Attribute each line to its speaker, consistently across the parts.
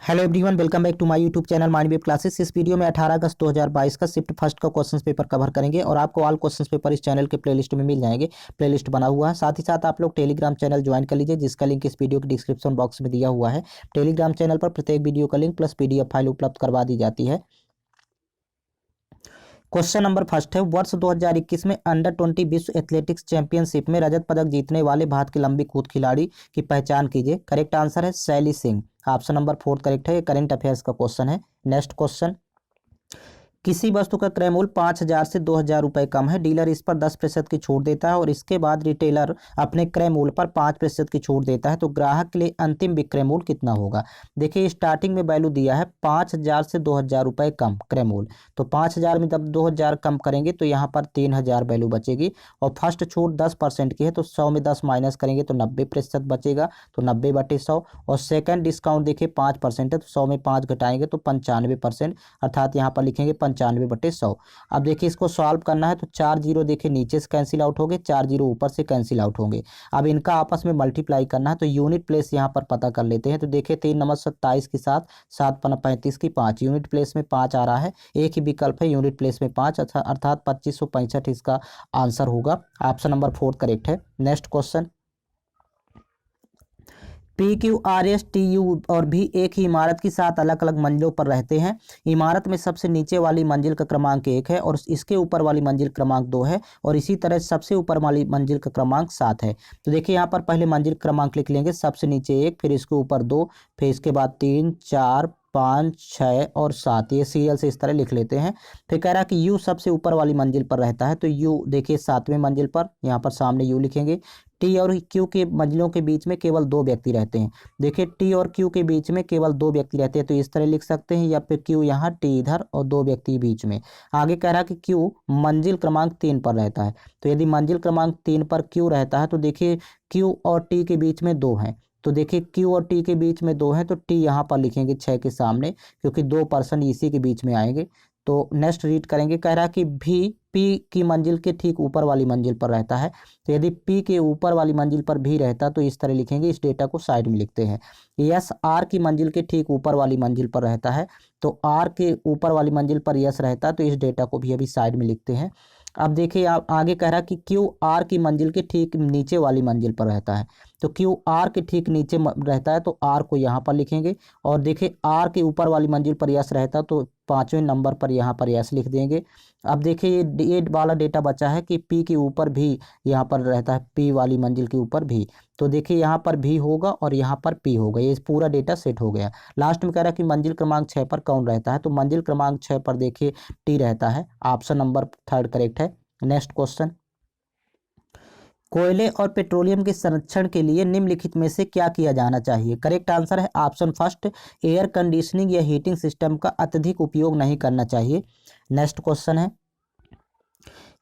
Speaker 1: Hello everyone, welcome back to my YouTube channel mind wave classes. इस video में 18 अगस्त 2022 का शिफ्ट फर्स्ट का क्वेश्चंस पेपर कवर करेंगे और आपको ऑल क्वेश्चंस पेपर इस चैनल के प्लेलिस्ट में मिल जाएंगे। प्लेलिस्ट बना हुआ है, साथ ही साथ आप लोग टेलीग्राम चैनल ज्वाइन कर लीजिए, जिसका लिंक इस वीडियो के डिस्क्रिप्शन बॉक्स में दिया हुआ है। टेलीग्राम चैनल पर प्रत्येक वीडियो का लिंक प्लस PDF फाइल उपलब्ध करवा दी जाती है। क्वेश्चन नंबर फर्स्ट है, वर्ष 2021 में अंडर 20 विश्व एथलेटिक्स चैंपियनशिप में रजत पदक जीतने वाले भारत के लंबी कूद खिलाड़ी की पहचान कीजिए। करेक्ट आंसर है शैली सिंह। ऑप्शन नंबर 4 करेक्ट है। ये करंट अफेयर्स का क्वेश्चन है। नेक्स्ट क्वेश्चन, किसी वस्तु का क्रय मूल्य 5,000 से 2,000 रुपये कम है, डीलर इस पर 10% की छूट देता है और इसके बाद रिटेलर अपने क्रय मूल्य पर 5% की छूट देता है, तो ग्राहक के लिए अंतिम विक्रय मूल्य कितना होगा। देखिए स्टार्टिंग में वैल्यू दिया है 5,000 से 2,000 रुपये कम क्रय मूल्य, तो 5,000 में जब 2,000 कम करेंगे तो यहाँ पर 3,000 वैल्यू बचेगी और फर्स्ट छूट 10% की है, तो 100 में 10 माइनस करेंगे तो 90% बचेगा, तो 90/100। और सेकंड डिस्काउंट देखिए 5% है, तो 100 में 5 घटाएंगे तो 95%, अर्थात यहाँ पर लिखेंगे 95/100। अब देखिए इसको सॉल्व करना है, तो 4 जीरो देखिए नीचे से कैंसिल आउट होंगे, 4 जीरो ऊपर से कैंसिल आउट होंगे। अब इनका आपस में मल्टीप्लाई करना है, तो यूनिट प्लेस यहाँ पर पता कर लेते हैं। तो देखिए 3 नंबर 27 के साथ 7 पन्ना 35 की 5 यूनिट प्लेस में 5 आ रहा है, एक ही विकल्प है यूनिट प्लेस में 5, अर्थात 2565 इसका आंसर होगा। ऑप्शन नंबर 4 करेक्ट है। नेक्स्ट क्वेश्चन, PQRSTU और भी एक ही इमारत की 7 अलग अलग मंजिलों पर रहते हैं। इमारत में सबसे नीचे वाली मंजिल का क्रमांक 1 है और इसके ऊपर वाली मंजिल क्रमांक 2 है और इसी तरह सबसे ऊपर वाली मंजिल का क्रमांक 7 है। तो देखिए यहाँ पर पहले मंजिल क्रमांक लिख लेंगे, सबसे नीचे 1, फिर इसके ऊपर 2, फिर इसके बाद 3, 4, 5, 6 और 7, ये सीरियल से इस तरह लिख लेते हैं। फिर कह रहा है कि यू सबसे ऊपर वाली मंजिल पर रहता है, तो यू देखिए 7वें मंजिल पर, यहाँ पर सामने यू लिखेंगे। टी और क्यू के मंजिलों के बीच में केवल 2 व्यक्ति रहते हैं। देखिए टी और क्यू के बीच में केवल 2 व्यक्ति रहते हैं, तो इस तरह लिख सकते हैं, या फिर क्यू यहाँ टी इधर और 2 व्यक्ति बीच में। आगे कह रहा है कि क्यू मंजिल क्रमांक 3 पर रहता है, तो यदि मंजिल क्रमांक 3 पर क्यू रहता है तो देखिए क्यू और टी के बीच में 2 हैं, तो देखिए क्यू और टी के बीच में 2 हैं, तो टी यहाँ पर लिखेंगे 6 के सामने, क्योंकि 2 पर्सन इसी के बीच में आएंगे। तो नेक्स्ट रीड करेंगे, कह रहा है कि भी पी की मंजिल के ठीक ऊपर वाली मंजिल पर रहता है, तो यदि पी के ऊपर वाली मंजिल पर भी रहता तो इस तरह लिखेंगे, इस डेटा को साइड में लिखते हैं। यस आर की मंजिल के ठीक ऊपर वाली मंजिल पर रहता है, तो आर के ऊपर वाली मंजिल पर यस रहता है, तो इस डेटा को भी अभी साइड में लिखते हैं। अब देखिए आप आगे कह रहा है कि क्यू आर की मंजिल के ठीक नीचे वाली मंजिल पर रहता है, तो क्यू आर के ठीक नीचे रहता है, तो आर को यहाँ पर लिखेंगे। और देखिए आर के ऊपर वाली मंजिल पर यस रहता है, तो 5वें नंबर पर यहाँ पर यस लिख देंगे। अब देखिए ये वाला डेटा बचा है कि पी के ऊपर भी यहाँ पर रहता है, पी वाली मंजिल के ऊपर भी, तो देखिए यहाँ पर भी होगा और यहाँ पर पी होगा, ये पूरा डेटा सेट हो गया। लास्ट में कह रहा है कि मंजिल क्रमांक 6 पर कौन रहता है, तो मंजिल क्रमांक 6 पर देखिए टी रहता है। ऑप्शन नंबर 3 करेक्ट है। नेक्स्ट क्वेश्चन, कोयले और पेट्रोलियम के संरक्षण के लिए निम्नलिखित में से क्या किया जाना चाहिए। करेक्ट आंसर है ऑप्शन फर्स्ट, एयर कंडीशनिंग या हीटिंग सिस्टम का अत्यधिक उपयोग नहीं करना चाहिए। नेक्स्ट क्वेश्चन है,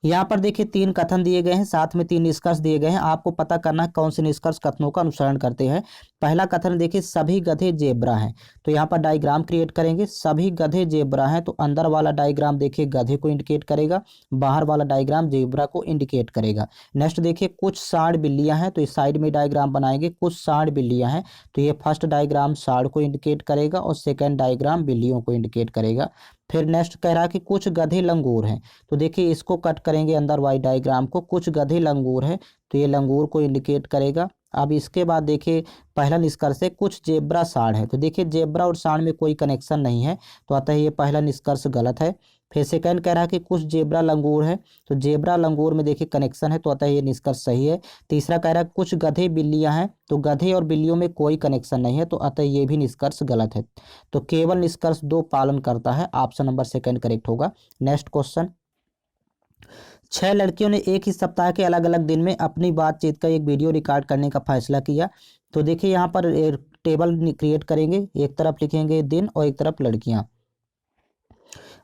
Speaker 1: यहाँ पर देखिए 3 कथन दिए गए हैं, साथ में 3 निष्कर्ष दिए गए हैं, आपको पता करना है कौन से निष्कर्ष कथनों का अनुसरण करते हैं। पहला कथन देखिए सभी गधे जेब्रा हैं, तो यहाँ पर डायग्राम क्रिएट करेंगे, सभी गधे जेब्रा हैं, तो अंदर वाला डायग्राम देखिए गधे को इंडिकेट करेगा, बाहर वाला डायग्राम जेब्रा को इंडिकेट करेगा। नेक्स्ट देखिए कुछ सांड बिल्लियां हैं, तो इस साइड में डायग्राम बनाएंगे, कुछ सांड बिल्लियां हैं, तो ये फर्स्ट डायग्राम सांड को इंडिकेट करेगा और सेकेंड डायग्राम बिल्लियों को इंडिकेट करेगा। फिर नेक्स्ट कह रहा है कि कुछ गधे लंगूर हैं, तो देखिए इसको कट करेंगे अंदर वाई डायग्राम को, कुछ गधे लंगूर हैं, तो ये लंगूर को इंडिकेट करेगा। अब इसके बाद देखिए पहला निष्कर्ष है कुछ जेब्रा सांड है, तो देखिए जेब्रा और सांड में कोई कनेक्शन नहीं है, तो अतः ये पहला निष्कर्ष गलत है। फिर सेकंड कह रहा है कि कुछ जेब्रा लंगूर है, तो जेब्रा लंगूर में देखिए कनेक्शन है, तो अतः ये निष्कर्ष सही है। तीसरा कह रहा है कुछ गधे बिल्लियां हैं, तो गधे और बिल्लियों में कोई कनेक्शन नहीं है, तो अतः ये भी निष्कर्ष गलत है। तो केवल निष्कर्ष 2 पालन करता है, ऑप्शन नंबर सेकंड करेक्ट होगा। नेक्स्ट क्वेश्चन, 6 लड़कियों ने एक ही सप्ताह के अलग अलग दिन में अपनी बातचीत का एक वीडियो रिकॉर्ड करने का फैसला किया। तो देखिए यहाँ पर टेबल क्रिएट करेंगे, एक तरफ लिखेंगे दिन और एक तरफ लड़कियाँ।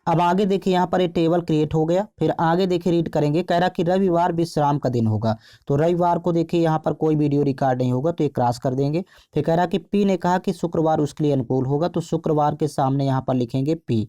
Speaker 1: अब आगे देखिए यहाँ पर ये टेबल क्रिएट हो गया, फिर आगे देखिए रीड करेंगे, कह रहा कि रविवार विश्राम का दिन होगा, तो रविवार को देखिए यहाँ पर कोई वीडियो रिकॉर्ड नहीं होगा, तो ये क्रॉस कर देंगे। फिर कह रहा कि पी ने कहा कि शुक्रवार उसके लिए अनुकूल होगा, तो शुक्रवार के सामने यहाँ पर लिखेंगे पी।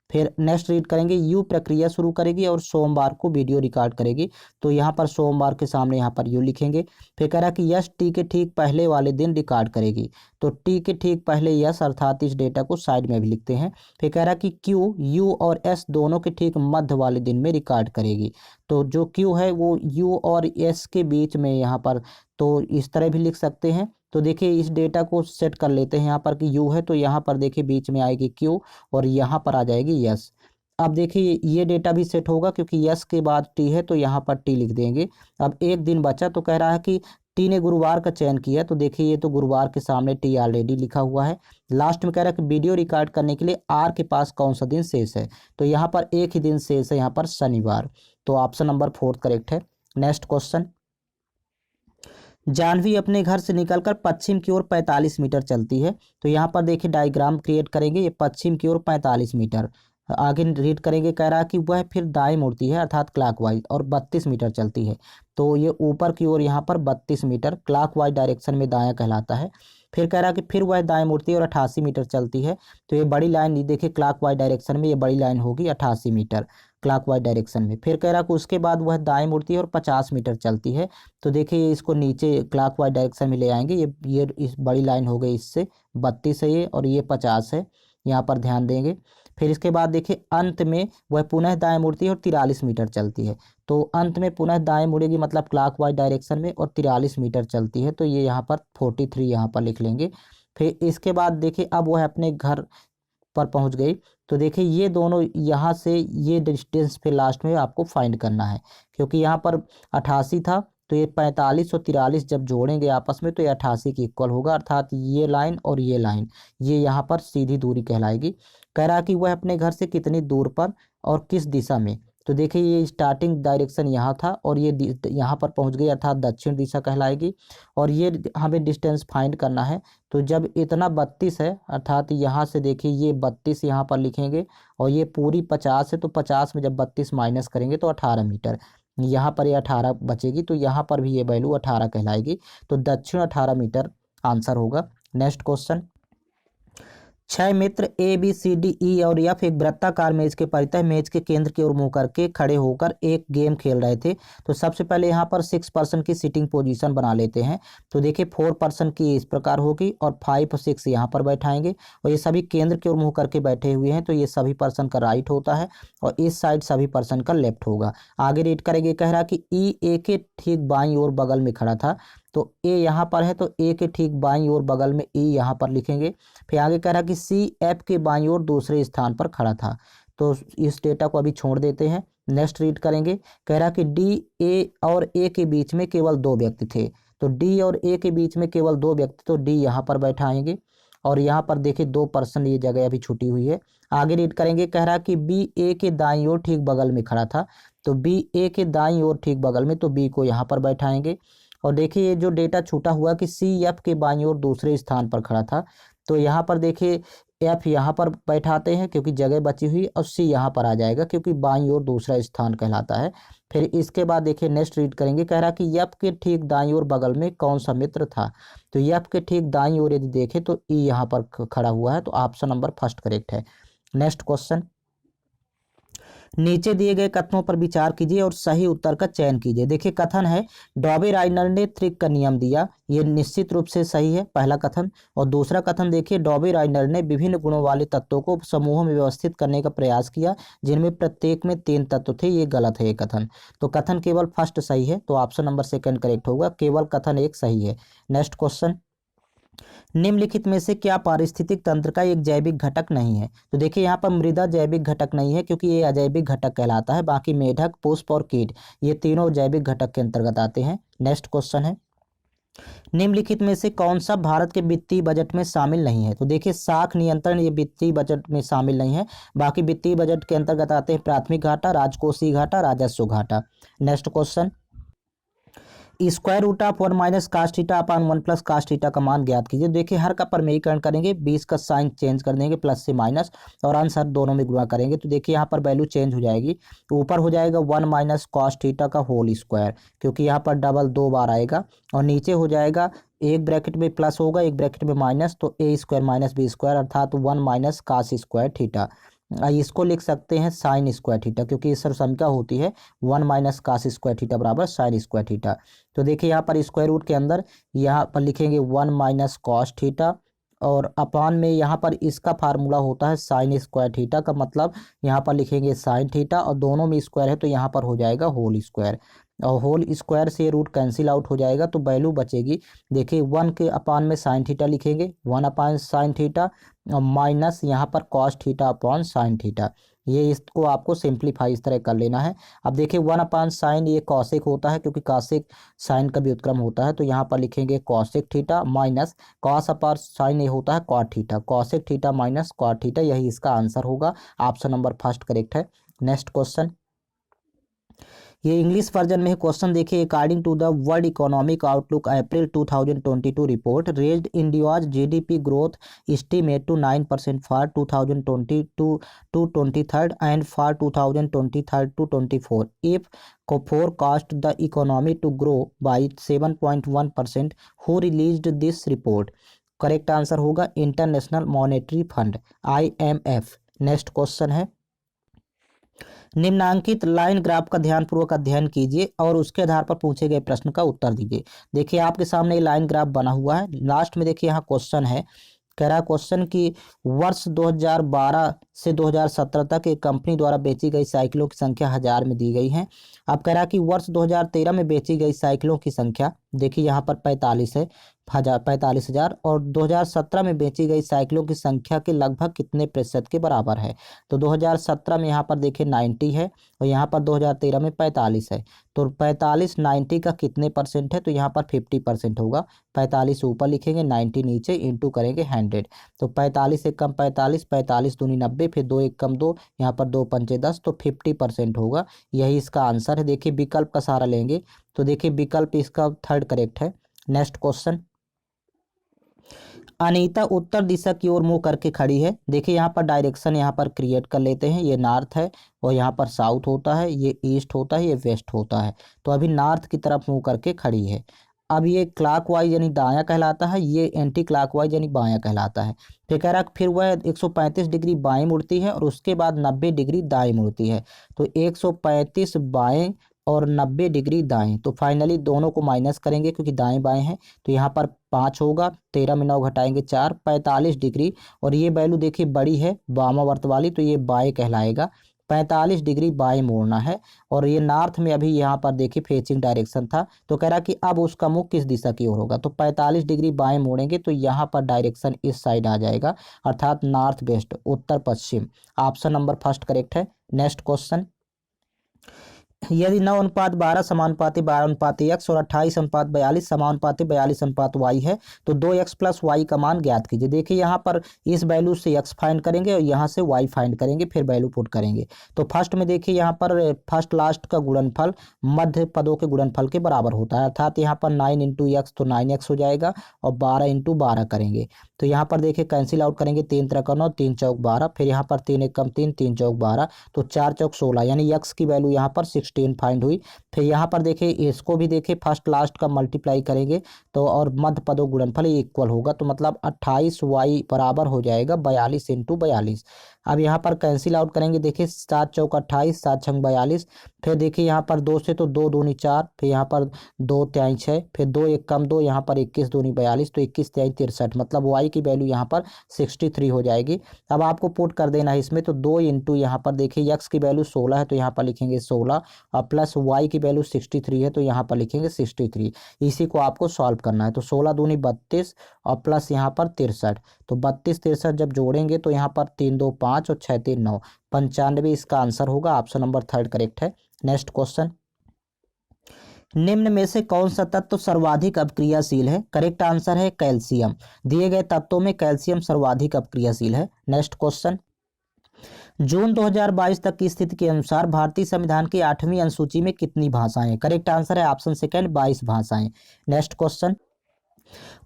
Speaker 1: फिर नेक्स्ट रीड करेंगे, यू प्रक्रिया शुरू करेगी और सोमवार को वीडियो रिकॉर्ड करेगी। तो यहाँ पर सोमवार के सामने यहाँ पर यू लिखेंगे। फिर कह रहा है कि यस टी के ठीक पहले वाले दिन रिकॉर्ड करेगी। तो टी के ठीक पहले यस अर्थात इस डेटा को साइड में भी लिखते हैं। फिर कह रहा है कि क्यू यू और एस दोनों के ठीक मध्य वाले दिन में रिकॉर्ड करेगी। तो जो क्यू है वो यू और एस के बीच में यहाँ पर, तो इस तरह भी लिख सकते हैं। तो देखिए इस डेटा को सेट कर लेते हैं यहाँ पर कि यू है तो यहाँ पर देखिए बीच में आएगी क्यू और यहाँ पर आ जाएगी यस। अब देखिए ये डेटा भी सेट होगा क्योंकि यस के बाद टी है तो यहाँ पर टी लिख देंगे। अब एक दिन बचा तो कह रहा है कि टी ने गुरुवार का चयन किया। तो देखिए ये तो गुरुवार के सामने टी ऑलरेडी लिखा हुआ है। लास्ट में कह रहा है कि वीडियो रिकॉर्ड करने के लिए आर के पास कौन सा दिन शेष है। तो यहाँ पर एक ही दिन शेष है, यहाँ पर शनिवार। तो ऑप्शन नंबर 4 करेक्ट है। नेक्स्ट क्वेश्चन, जानवी अपने घर से निकलकर पश्चिम की ओर 45 मीटर चलती है। तो यहाँ पर देखिए डायग्राम क्रिएट करेंगे, ये पश्चिम की ओर 45 मीटर। आगे रीड करेंगे, कह रहा है कि वह फिर दाएं मुड़ती है अर्थात क्लॉकवाइज और 32 मीटर चलती है। तो ये ऊपर की ओर यहाँ पर 32 मीटर क्लॉकवाइज डायरेक्शन में दायां कहलाता है। फिर कह रहा है कि फिर वह दाएं मुड़ती है और 88 मीटर चलती है। तो ये बड़ी लाइन देखिए क्लॉकवाइज डायरेक्शन में ये बड़ी लाइन होगी 88 मीटर क्लॉकवाइज डायरेक्शन में। फिर कह रहा है कि उसके बाद वह दाएं मुड़ती है और 50 मीटर चलती है। तो देखिए इसको नीचे क्लॉकवाइज डायरेक्शन में ले आएंगे। ये इस बड़ी लाइन हो गई, इससे 32 है ये और ये 50 है, यहाँ पर ध्यान देंगे। फिर इसके बाद देखिए अंत में वह पुनः दाएं मुड़ती है और 43 मीटर चलती है। तो अंत में पुनः दाएं मुड़ेगी मतलब क्लॉकवाइज डायरेक्शन में और 43 मीटर चलती है। तो ये यहाँ पर 43 यहाँ पर लिख लेंगे। फिर इसके बाद देखिए अब वह अपने घर पर पहुंच गई। तो देखिए ये दोनों यहाँ से ये डिस्टेंस फिर लास्ट में आपको फाइंड करना है क्योंकि यहाँ पर 88 था। तो ये 45 और 43 जब जोड़ेंगे आपस में तो ये 88 की इक्वल होगा अर्थात ये लाइन और ये लाइन ये यहाँ पर सीधी दूरी कहलाएगी। कह रहा कि वह अपने घर से कितनी दूर पर और किस दिशा में। तो देखिए ये स्टार्टिंग डायरेक्शन यहाँ था और ये यहाँ पर पहुँच गई अर्थात दक्षिण दिशा कहलाएगी। और ये हमें डिस्टेंस फाइंड करना है। तो जब इतना 32 है अर्थात यहाँ से देखिए ये 32 यहाँ पर लिखेंगे और ये पूरी 50 है। तो 50 में जब 32 माइनस करेंगे तो 18 मीटर, यहाँ पर ये 18 बचेगी। तो यहाँ पर भी ये वैल्यू 18 कहलाएगी। तो दक्षिण 18 मीटर आंसर होगा। नेक्स्ट क्वेश्चन, 6 मित्र A B C D E और एफ एक वृत्ताकार मेज के परितः मेज के केंद्र की ओर मुंह करके खड़े होकर एक गेम खेल रहे थे। तो सबसे पहले यहाँ पर 6 पर्सन की सिटिंग पोजीशन बना लेते हैं। तो देखिए 4 पर्सन की इस प्रकार होगी और 5 और 6 यहाँ पर बैठाएंगे और ये सभी केंद्र की ओर मुंह करके बैठे हुए हैं। तो ये सभी पर्सन का राइट होता है और इस साइड सभी पर्सन का लेफ्ट होगा। आगे रीड करेंगे, कह रहा कि ई ए के ठीक बाईं ओर बगल में खड़ा था। तो ए यहाँ पर है तो ए के ठीक बाईं ओर बगल में ई यहाँ पर लिखेंगे। फिर आगे कह रहा कि सी एफ के बाईं ओर दूसरे स्थान पर खड़ा था। तो इस डेटा को अभी छोड़ देते हैं। नेक्स्ट रीड करेंगे, कह रहा कि डी ए और ए के बीच में केवल 2 व्यक्ति थे। तो डी और ए के बीच में केवल 2 व्यक्ति, तो डी यहाँ पर बैठाएंगे और यहाँ पर देखिए 2 पर्सन ये जगह अभी छुटी हुई है। आगे रीड करेंगे, कह रहा कि बी ए के दाईं ओर ठीक बगल में खड़ा था। तो बी ए के दाईं ओर ठीक बगल में, तो बी को यहाँ पर बैठाएंगे। और देखिए ये जो डेटा छूटा हुआ कि सी एफ के बाईं ओर दूसरे स्थान पर खड़ा था। तो यहाँ पर देखिए एफ यहाँ पर बैठाते हैं क्योंकि जगह बची हुई और सी यहाँ पर आ जाएगा क्योंकि बाईं ओर दूसरा स्थान कहलाता है। फिर इसके बाद देखिए नेक्स्ट रीड करेंगे, कह रहा कि एफ के ठीक दाईं ओर बगल में कौन सा मित्र था। तो एफ के ठीक दाईं ओर यदि देखें तो ई यहाँ पर खड़ा हुआ है। तो ऑप्शन नंबर फर्स्ट करेक्ट है। नेक्स्ट क्वेश्चन, नीचे दिए गए कथनों पर विचार कीजिए और सही उत्तर का चयन कीजिए। देखिए कथन है, डॉबी राइनर ने त्रिक का नियम दिया। ये निश्चित रूप से सही है, पहला कथन। और दूसरा कथन देखिए, डॉबी राइनर ने विभिन्न गुणों वाले तत्वों को समूहों में व्यवस्थित करने का प्रयास किया जिनमें प्रत्येक में 3 तत्व थे। ये गलत है ये कथन। तो कथन केवल फर्स्ट सही है, तो ऑप्शन नंबर सेकंड करेक्ट होगा। केवल कथन एक सही है। नेक्स्ट क्वेश्चन, निम्नलिखित में से क्या पारिस्थितिक तंत्र का एक जैविक घटक नहीं है। तो देखिए यहाँ पर मृदा जैविक घटक नहीं है क्योंकि ये अजैविक घटक कहलाता है। बाकी मेढक, पुष्प और कीट ये तीनों जैविक घटक के अंतर्गत आते हैं। नेक्स्ट क्वेश्चन है, निम्नलिखित में से कौन सा भारत के वित्तीय बजट में शामिल नहीं है। तो देखिए साख नियंत्रण ये वित्तीय बजट में शामिल नहीं है। बाकी वित्तीय बजट के अंतर्गत आते हैं प्राथमिक घाटा, राजकोषीय घाटा, राजस्व घाटा। Next question, square root of 1 minus cos theta upon 1 plus cos theta का मान ज्ञात कीजिए। देखिए हर का परमेयीकरण करेंगे, 20 का साइन चेंज कर देंगे प्लस से माइनस और आंसर दोनों में गुणा करेंगे। तो देखिए यहाँ पर वैल्यू चेंज हो जाएगी। ऊपर हो जाएगा 1 माइनस कॉस थीटा का होल स्क्वायर क्योंकि यहाँ पर डबल 2 बार आएगा और नीचे हो जाएगा एक ब्रैकेट में प्लस होगा एक ब्रैकेट में माइनस, तो ए स्क्वायर माइनस बी स्क्वायर अर्थात 1 माइनस कास स्क्वायर थीटा। इसको लिख सकते हैं साइन स्क्वायर थीटा, क्योंकि इस सर्वसंख्या होती है 1 माइनस कास स्क्वायर थीटा बराबर साइन स्क्वायर थीटा। तो देखिए यहाँ पर स्क्वायर रूट के अंदर यहाँ पर लिखेंगे 1 माइनस कॉस थीटा, और अपान में यहाँ पर इसका फार्मूला होता है साइन स्क्वायर थीटा का, मतलब यहाँ पर लिखेंगे साइन थीटा, और दोनों में स्क्वायर है तो यहाँ पर हो जाएगा होल स्क्वायर, और होल स्क्वायर से रूट कैंसिल आउट हो जाएगा तो वैल्यू बचेगी। देखिए 1 के अपान में साइन थीटा लिखेंगे, 1 अपान साइन थीटा, और माइनस यहाँ पर cos theta upon sine theta. ये इसको आपको सिंप्लीफाई इस तरह कर लेना है। अब देखिए 1 अपान साइन ये कॉसेक होता है, क्योंकि कॉसेक साइन का भी व्युत्क्रम होता है, तो यहाँ पर लिखेंगे cosec theta minus cos upon sine ये होता है cot theta, cosec theta minus cot theta, यही इसका आंसर होगा। ऑप्शन नंबर फर्स्ट करेक्ट है। नेक्स्ट क्वेश्चन, ये इंग्लिश वर्जन में है क्वेश्चन। देखिए, according to the world economic outlook April 2022 report raised India's GDP growth estimate to 9% for 2022 to 23 and for 2023 to 24 if forecast the economy to grow by 7.1%, who released this report? Correct answer होगा international monetary fund IMF। Next question है, निम्नांकित line graph का ध्यानपूर्वक अध्ययन कीजिए और उसके आधार पर पूछे गए प्रश्न का उत्तर दीजिए। देखिए आपके सामने ये लाइन ग्राफ बना हुआ है, लास्ट में देखिए यहाँ क्वेश्चन है, कह रहा है क्वेश्चन कि वर्ष 2012 से 2017 तक एक कंपनी द्वारा बेची गई साइकिलों की संख्या 1000 में दी गई है। अब कह रहा है कि वर्ष 2013 में बेची गई साइकिलों की संख्या, देखिए यहाँ पर 45,000 और 2017 में बेची गई साइकिलों की संख्या के लगभग कितने प्रतिशत के बराबर है। तो 2017 में यहाँ पर देखिए 90 है और यहाँ पर 2013 में 45 है, तो 45 90 का कितने परसेंट है, तो यहाँ पर 50% होगा। 45 ऊपर लिखेंगे, 90 नीचे, इंटू करेंगे 100, तो 45 एक कम 45, 45 दूनी 90, फिर 2 एक कम 2, यहाँ पर 2 पंचे 10, तो 50% होगा। यही इसका आंसर है। देखिए विकल्प का सहारा लेंगे तो देखिए विकल्प इसका थर्ड करेक्ट है। नेक्स्ट क्वेश्चन, अनीता उत्तर दिशा की ओर मुंह करके खड़ी है। देखिए यहाँ पर डायरेक्शन यहाँ पर क्रिएट कर लेते हैं, ये नॉर्थ है और यहाँ पर साउथ होता है, ये ईस्ट होता है, ये वेस्ट होता है, तो अभी नॉर्थ की तरफ मुंह करके खड़ी है। अब ये क्लॉकवाइज यानी दायां कहलाता है, ये एंटी क्लॉकवाइज यानी बायां कहलाता है। फिर कह रहा फिर वह 135 डिग्री बाएं मुड़ती है और उसके बाद 90 डिग्री दाएं मुड़ती है, तो 135 बाएं और 90 डिग्री दाएं, तो फाइनली दोनों को माइनस करेंगे क्योंकि दाएं बाएं हैं, तो यहाँ पर 5 होगा, 13 में 9 घटाएंगे 4, 45 डिग्री, और ये वैल्यू देखिए बड़ी है वामावर्त वाली, तो ये बाएं कहलाएगा। 45 डिग्री बाएं मोड़ना है, और ये नॉर्थ में अभी यहाँ पर देखिए फेसिंग डायरेक्शन था, तो कह रहा कि अब उसका मुख किस दिशा की ओर होगा, तो 45 डिग्री बाएं मोड़ेंगे तो यहाँ पर डायरेक्शन इस साइड आ जाएगा, अर्थात नॉर्थ वेस्ट, उत्तर पश्चिम। ऑप्शन नंबर फर्स्ट करेक्ट है। नेक्स्ट क्वेश्चन, यदि 9:12 समानुपाती 12:x और 28:42 समानुपाती 42:y है तो 2x प्लस वाई का मान ज्ञात कीजिए। देखिए यहाँ पर इस वैल्यू से x फाइंड करेंगे और यहाँ से y फाइंड करेंगे, फिर वैल्यू पुट करेंगे। तो फर्स्ट में देखिए यहाँ पर फर्स्ट लास्ट का गुणनफल मध्य पदों के गुणनफल के बराबर होता है, अर्थात यहाँ पर 9 × x तो 9x हो जाएगा और 12 × 12 करेंगे, तो यहाँ पर देखिए कैंसिल आउट करेंगे, 3 × 9 3 चौक 12, फिर यहाँ पर 3 × 1 = 3 3 चौक 12, तो 4 चौक 16, यानी x की वैल्यू यहाँ पर 16 फाइंड हुई। फिर यहाँ पर देखिए इसको भी देखिए फर्स्ट लास्ट का मल्टीप्लाई करेंगे तो और मध्य पदों गुणनफल इक्वल होगा, तो मतलब 28y बराबर हो जाएगा 42 × 42। अब यहाँ पर कैंसिल आउट करेंगे, देखिए 7 चौक 28, 7 छंग 42, फिर देखिए यहाँ पर 2 से तो 2 दूनी 4, फिर यहाँ पर 2 तिहाई 6, फिर 2 एक कम 2, यहाँ पर 21 दूनी 42, तो 21 तिहाई 63, मतलब y की वैल्यू यहाँ पर 63 हो जाएगी। अब आपको पुट कर देना है इसमें, तो 2 इंटू यहाँ पर देखिए x की वैल्यू 16 है तो यहाँ पर लिखेंगे 16, और प्लस y की वैल्यू 63 है तो यहाँ पर लिखेंगे 63। इसी को आपको सॉल्व करना है, तो 16 दूनी 32 और प्लस यहाँ पर 63, तो 32 63 जब जोड़ेंगे तो यहाँ पर 3 2 5 और 6 3 9, 95 इसका आंसर होगा। ऑप्शन नंबर थर्ड करेक्ट है। नेक्स्ट क्वेश्चन, निम्न में से कौन सा तत्व सर्वाधिक अपक्रियाशील है। करेक्ट आंसर है कैल्शियम। दिए गए तत्वों में कैल्शियम सर्वाधिक अपक्रियाशील है। नेक्स्ट क्वेश्चन, जून 2022 तक की स्थिति के अनुसार भारतीय संविधान की 8वीं अनुसूची में कितनी भाषाएं हैं। करेक्ट आंसर है ऑप्शन सेकंड 22 भाषाएं। नेक्स्ट क्वेश्चन,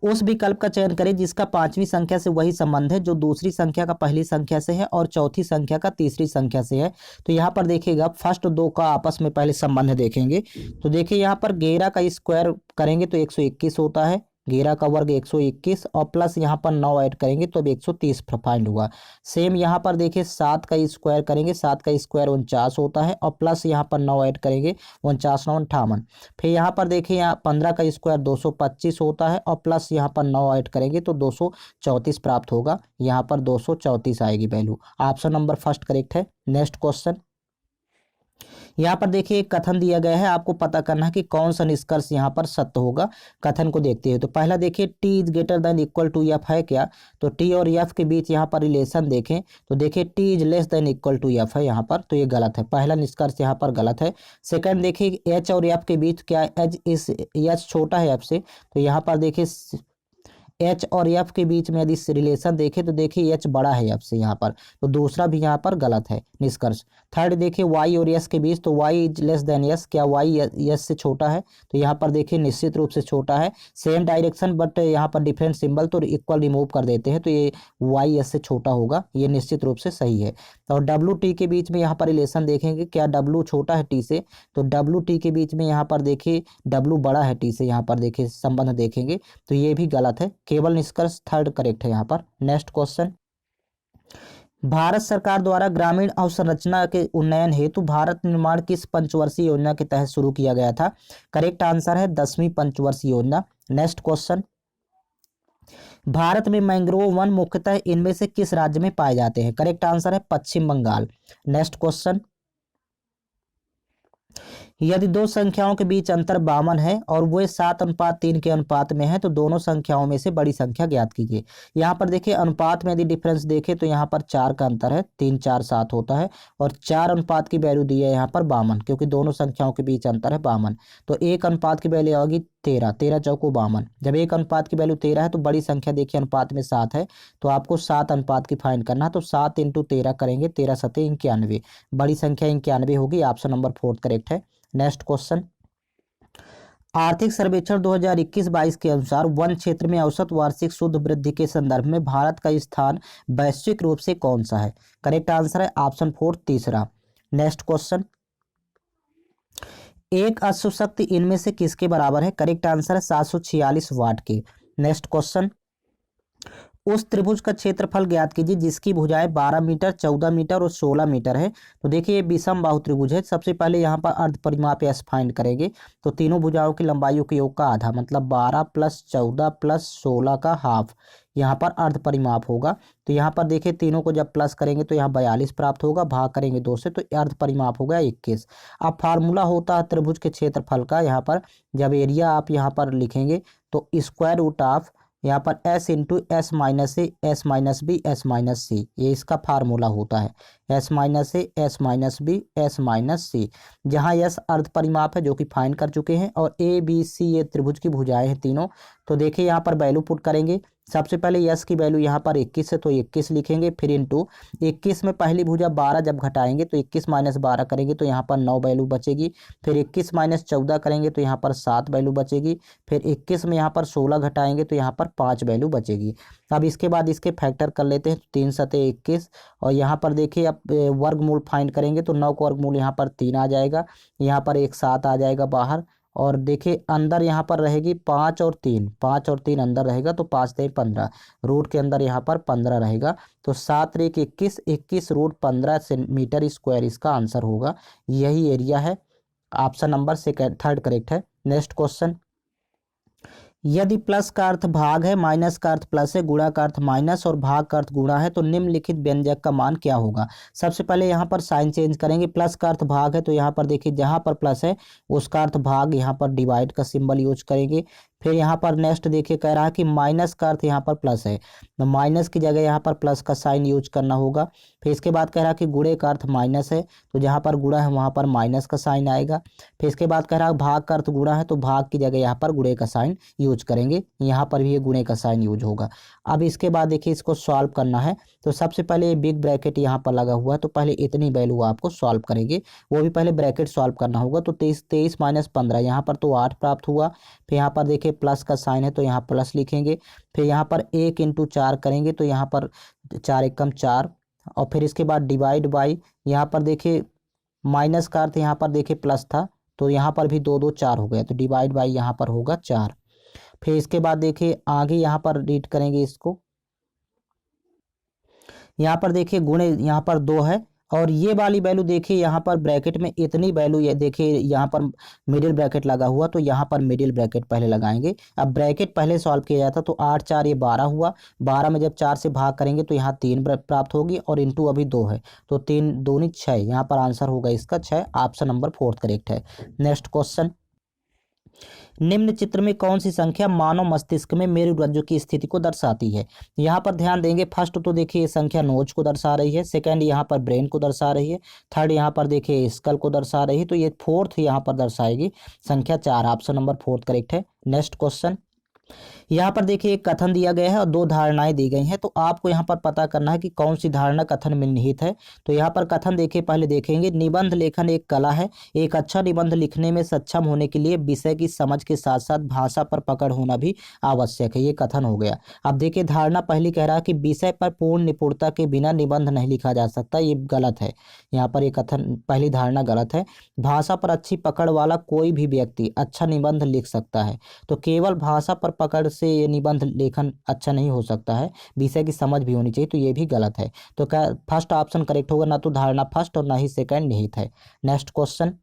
Speaker 1: उस विकल्प का चयन करें जिसका 5वीं संख्या से वही संबंध है जो दूसरी संख्या का पहली संख्या से है और चौथी संख्या का तीसरी संख्या से है। तो यहाँ पर देखिएगा फर्स्ट दो का आपस में पहले संबंध देखेंगे, तो देखिए यहाँ पर 11 का स्क्वायर करेंगे तो 121 होता है, 11 का वर्ग 121 और प्लस यहाँ पर 9 ऐड करेंगे तो अब 130 फाइंड हुआ। सेम यहाँ पर देखिए 7 का स्क्वायर करेंगे, 7 का स्क्वायर 49 होता है और प्लस यहाँ पर 9 ऐड करेंगे, 49 9 58। फिर यहाँ पर देखिए यहाँ 15 का स्क्वायर 225 होता है और प्लस यहाँ पर 9 ऐड करेंगे तो 234 प्राप्त होगा। यहाँ पर 234 आएगी value. Option number first correct है। नेक्स्ट क्वेश्चन, यहाँ पर देखिए एक कथन दिया गया है, आपको पता करना है कि कौन सा निष्कर्ष यहाँ पर सत्य होगा। कथन को देखते हैं तो पहला देखिए T is greater than equal to F है क्या, तो टी और एफ के बीच यहाँ पर रिलेशन देखें तो देखिए T is less than equal to F है यहाँ पर, तो ये गलत है, पहला निष्कर्ष यहाँ पर गलत है। सेकंड देखिए एच और एफ के बीच क्या एच छोटा है एफ से, तो यहाँ पर देखिए एच और एफ के बीच में यदि रिलेशन देखें तो देखिए एच बड़ा है एफ से यहाँ पर, तो दूसरा भी यहाँ पर गलत है निष्कर्ष। थर्ड देखिए वाई और एस के बीच, तो Y is less than S, क्या वाई एस से छोटा है, तो यहाँ पर देखिए निश्चित रूप से छोटा है। सेम डायरेक्शन बट यहाँ पर डिफरेंट सिंबल, तो इक्वल रिमूव कर देते हैं तो ये वाई एस से छोटा होगा, ये निश्चित रूप से सही है। और डब्ल्यू टी के बीच में यहाँ पर रिलेशन देखेंगे, क्या डब्ल्यू छोटा है टी से, तो डब्ल्यू टी के बीच में यहाँ पर देखिए डब्ल्यू बड़ा है टी से, यहाँ पर देखिए संबंध देखेंगे तो ये भी गलत है, केवल निष्कर्ष थर्ड करेक्ट है यहाँ पर। नेक्स्ट क्वेश्चन, भारत सरकार द्वारा ग्रामीण अवसंरचना के उन्नयन हेतु भारत निर्माण किस पंचवर्षीय योजना के तहत शुरू किया गया था, करेक्ट आंसर है 10वीं पंचवर्षीय योजना। नेक्स्ट क्वेश्चन, भारत में मैंग्रोव वन मुख्यतः इनमें से किस राज्य में पाए जाते हैं, करेक्ट आंसर है पश्चिम बंगाल। नेक्स्ट क्वेश्चन, यदि दो संख्याओं के बीच अंतर 52 है और वे 7:3 के अनुपात में है तो दोनों संख्याओं में से बड़ी संख्या ज्ञात कीजिए। यहाँ पर देखिए अनुपात में यदि डिफरेंस देखें तो यहाँ पर 4 का अंतर है, 3 4 7 होता है और 4 अनुपात की वैल्यू दी है यहाँ पर 52, क्योंकि दोनों संख्याओं के बीच अंतर है 52, तो एक अनुपात की वैल्यू होगी 13, 13 चौको 52। जब एक अनुपात की वैल्यू 13 है तो बड़ी संख्या देखिए अनुपात में 7 है, तो आपको 7 अनुपात की फाइंड करना है, तो 7 × 13 करेंगे, 13 7 91, बड़ी संख्या 91 होगी। ऑप्शन नंबर 4 करेक्ट है। नेक्स्ट क्वेश्चन, आर्थिक सर्वेक्षण 2021-22 के अनुसार वन क्षेत्र में औसत वार्षिक शुद्ध वृद्धि के संदर्भ में भारत का स्थान वैश्विक रूप से कौन सा है, करेक्ट आंसर है ऑप्शन 4 तीसरा। नेक्स्ट क्वेश्चन, एक अश्व शक्ति इनमें से किसके बराबर है, करेक्ट आंसर है 746 वाट के। नेक्स्ट क्वेश्चन, उस त्रिभुज का क्षेत्रफल ज्ञात कीजिए जिसकी भुजाएं 12 मीटर 14 मीटर और 16 मीटर है, तो देखिए ये विषम बाहु त्रिभुज है। सबसे पहले यहाँ पर अर्ध परिमाप एस फाइंड करेंगे, तो तीनों भुजाओं की लंबाइयों के योग का आधा, मतलब 12 + 14 + 16 का हाफ, यहाँ पर अर्ध परिमाप होगा। तो यहाँ पर देखिए तीनों को जब प्लस करेंगे तो यहाँ 42 प्राप्त होगा, भाग करेंगे 2 से तो अर्ध परिमाप हो गया 21। अब फार्मूला होता है त्रिभुज के क्षेत्रफल का, यहाँ पर जब एरिया आप यहाँ पर लिखेंगे तो स्क्वायर रूट ऑफ यहाँ पर s × s - a s - b s - c, ये इसका फार्मूला होता है, s - a s - b s - c, जहाँ s अर्ध परिमाप है जो कि फाइंड कर चुके हैं और a b c ये त्रिभुज की भुजाएं हैं तीनों। तो देखिए यहाँ पर वैल्यू पुट करेंगे, सबसे पहले यस की वैल्यू यहाँ पर 21 है तो 21 लिखेंगे, फिर इंटू 21 में पहली भुजा 12 जब घटाएंगे तो 21 - 12 करेंगे तो यहाँ पर 9 वैल्यू बचेगी, फिर 21 - 14 करेंगे तो यहाँ पर 7 वैल्यू बचेगी, फिर 21 में यहाँ पर 16 घटाएंगे तो यहाँ पर 5 वैल्यू बचेगी। अब इसके बाद इसके फैक्टर कर लेते हैं, 3 × 7 = 21 और यहाँ पर देखिए अब वर्गमूल फाइंड करेंगे तो 9 का वर्गमूल यहाँ पर 3 आ जाएगा, यहाँ पर एक 7 आ जाएगा बाहर और देखिए अंदर यहाँ पर रहेगी 5 और 3, 5 और 3 अंदर रहेगा तो 5 × 15, रूट के अंदर यहाँ पर 15 रहेगा, तो 7 × 21 21 रूट 15 मीटर स्क्वायर इसका आंसर होगा। यही एरिया है। ऑप्शन नंबर थर्ड करेक्ट है। नेक्स्ट क्वेश्चन, यदि प्लस का अर्थ भाग है, माइनस का अर्थ प्लस है, गुणा का अर्थ माइनस और भाग का अर्थ गुणा है तो निम्नलिखित व्यंजक का मान क्या होगा। सबसे पहले यहाँ पर साइन चेंज करेंगे, प्लस का अर्थ भाग है तो यहाँ पर देखिए जहाँ पर प्लस है उसका अर्थ भाग, यहाँ पर डिवाइड का सिंबल यूज करेंगे। फिर यहाँ पर नेक्स्ट देखिए कह रहा है कि माइनस का अर्थ यहाँ पर प्लस है तो माइनस की जगह यहाँ पर प्लस का साइन यूज करना होगा। फिर इसके बाद कह रहा है कि गुणे का अर्थ माइनस है तो जहाँ पर गुणा है वहाँ पर माइनस का साइन आएगा। फिर इसके बाद कह रहा है भाग का अर्थ गुणा है तो भाग की जगह यहाँ पर गुणे का साइन यूज करेंगे, यहाँ पर भी ये गुणे का साइन यूज होगा। अब इसके बाद देखिए इसको सॉल्व करना है तो सबसे पहले ये बिग ब्रैकेट यहाँ पर लगा हुआ है तो पहले इतनी वैल्यू आपको सॉल्व करेंगे, वो भी पहले ब्रैकेट सॉल्व करना होगा। तो 23 - 15 यहाँ पर तो 8 प्राप्त हुआ। फिर यहाँ पर देखिए प्लस का साइन है तो यहाँ प्लस लिखेंगे, फिर यहाँ पर 1 × 4 करेंगे तो यहाँ पर 4 × 4 और फिर इसके बाद डिवाइड बाई, यहाँ पर देखिए माइनस का अर्थ यहाँ पर देखिए प्लस था तो यहाँ पर भी 2 2 4 हो गया तो डिवाइड बाई यहाँ पर होगा 4। फिर इसके बाद देखिए आगे यहाँ पर रीड करेंगे इसको, यहाँ पर देखिए गुणे यहाँ पर 2 है और ये वाली वैल्यू देखिए यहाँ पर ब्रैकेट में इतनी वैल्यू, ये देखिए यहाँ पर मिडिल ब्रैकेट लगा हुआ, तो यहाँ पर मिडिल ब्रैकेट पहले लगाएंगे। अब ब्रैकेट पहले सॉल्व किया जाता तो 8 4 ये 12 हुआ, 12 में जब 4 से भाग करेंगे तो यहाँ 3 प्राप्त होगी और इंटू अभी 2 है तो 3 दूनी 6, यहाँ पर आंसर होगा इसका 6। ऑप्शन नंबर 4 करेक्ट है। नेक्स्ट क्वेश्चन, निम्न चित्र में कौन सी संख्या मानव मस्तिष्क में मेरुरज्जु की स्थिति को दर्शाती है? यहाँ पर ध्यान देंगे, फर्स्ट तो देखिए ये संख्या नोज को दर्शा रही है, सेकंड यहाँ पर ब्रेन को दर्शा रही है, थर्ड यहाँ पर देखिए स्कल को दर्शा रही है, तो ये फोर्थ यहाँ पर दर्शाएगी संख्या 4। ऑप्शन नंबर 4 करेक्ट है। नेक्स्ट क्वेश्चन, यहाँ पर देखिए एक कथन दिया गया है और 2 धारणाएं दी गई हैं, तो आपको यहाँ पर पता करना है कि कौन सी धारणा कथन में निहित है। तो यहाँ पर कथन देखिए पहले देखेंगे, निबंध लेखन एक कला है, एक अच्छा निबंध लिखने में सक्षम होने के लिए विषय की समझ के साथ साथ भाषा पर पकड़ होना भी आवश्यक है, ये कथन हो गया। अब देखिए धारणा पहली कह रहा है कि विषय पर पूर्ण निपुणता के बिना निबंध नहीं लिखा जा सकता, ये गलत है। यहाँ पर ये कथन पहली धारणा गलत है। भाषा पर अच्छी पकड़ वाला कोई भी व्यक्ति अच्छा निबंध लिख सकता है, तो केवल भाषा पर पकड़ से ये निबंध लेखन अच्छा नहीं हो सकता है, विषय की समझ भी होनी चाहिए, तो ये भी गलत है। तो क्या फर्स्ट ऑप्शन करेक्ट होगा, ना तो धारणा फर्स्ट और ना ही सेकंड निहित है। नेक्स्ट क्वेश्चन,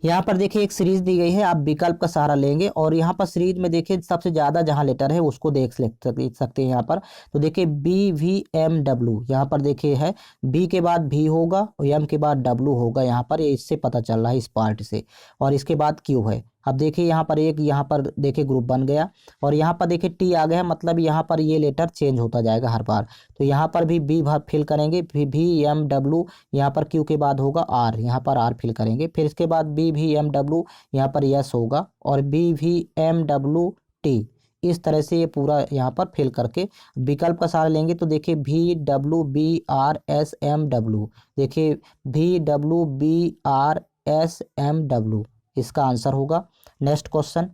Speaker 1: यहाँ पर देखिए एक सीरीज दी गई है, आप विकल्प का सहारा लेंगे और यहाँ पर सीरीज में देखिए सबसे ज्यादा जहाँ लेटर है उसको देख सकते हैं यहाँ पर। तो देखिए BVMW यहाँ पर देखिए है, बी के बाद भी होगा और एम के बाद डब्लू होगा, यहाँ पर ये इससे पता चल रहा है इस पार्ट से, और इसके बाद क्यू है। अब देखिए यहाँ पर एक, यहाँ पर देखिए ग्रुप बन गया और यहाँ पर देखिए टी आ गया, मतलब यहाँ पर ये लेटर चेंज होता जाएगा हर बार। तो यहाँ पर भी बी फिल करेंगे, VVMW, यहाँ पर क्यू के बाद होगा आर, यहाँ पर आर फिल करेंगे, फिर इसके बाद BVMW यहाँ पर यस होगा और BVMWT, इस तरह से ये पूरा यहाँ पर फिल करके विकल्प का सहारा लेंगे। तो देखिए VWBRSMW, देखिए VWBRSMW इसका आंसर होगा। नेक्स्ट क्वेश्चन,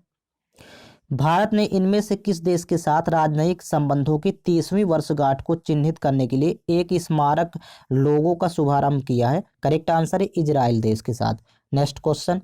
Speaker 1: भारत ने इनमें से किस देश के साथ राजनयिक संबंधों की 30वीं वर्षगांठ को चिन्हित करने के लिए एक स्मारक लोगो का शुभारंभ किया है? करेक्ट आंसर है इजराइल देश के साथ। नेक्स्ट क्वेश्चन,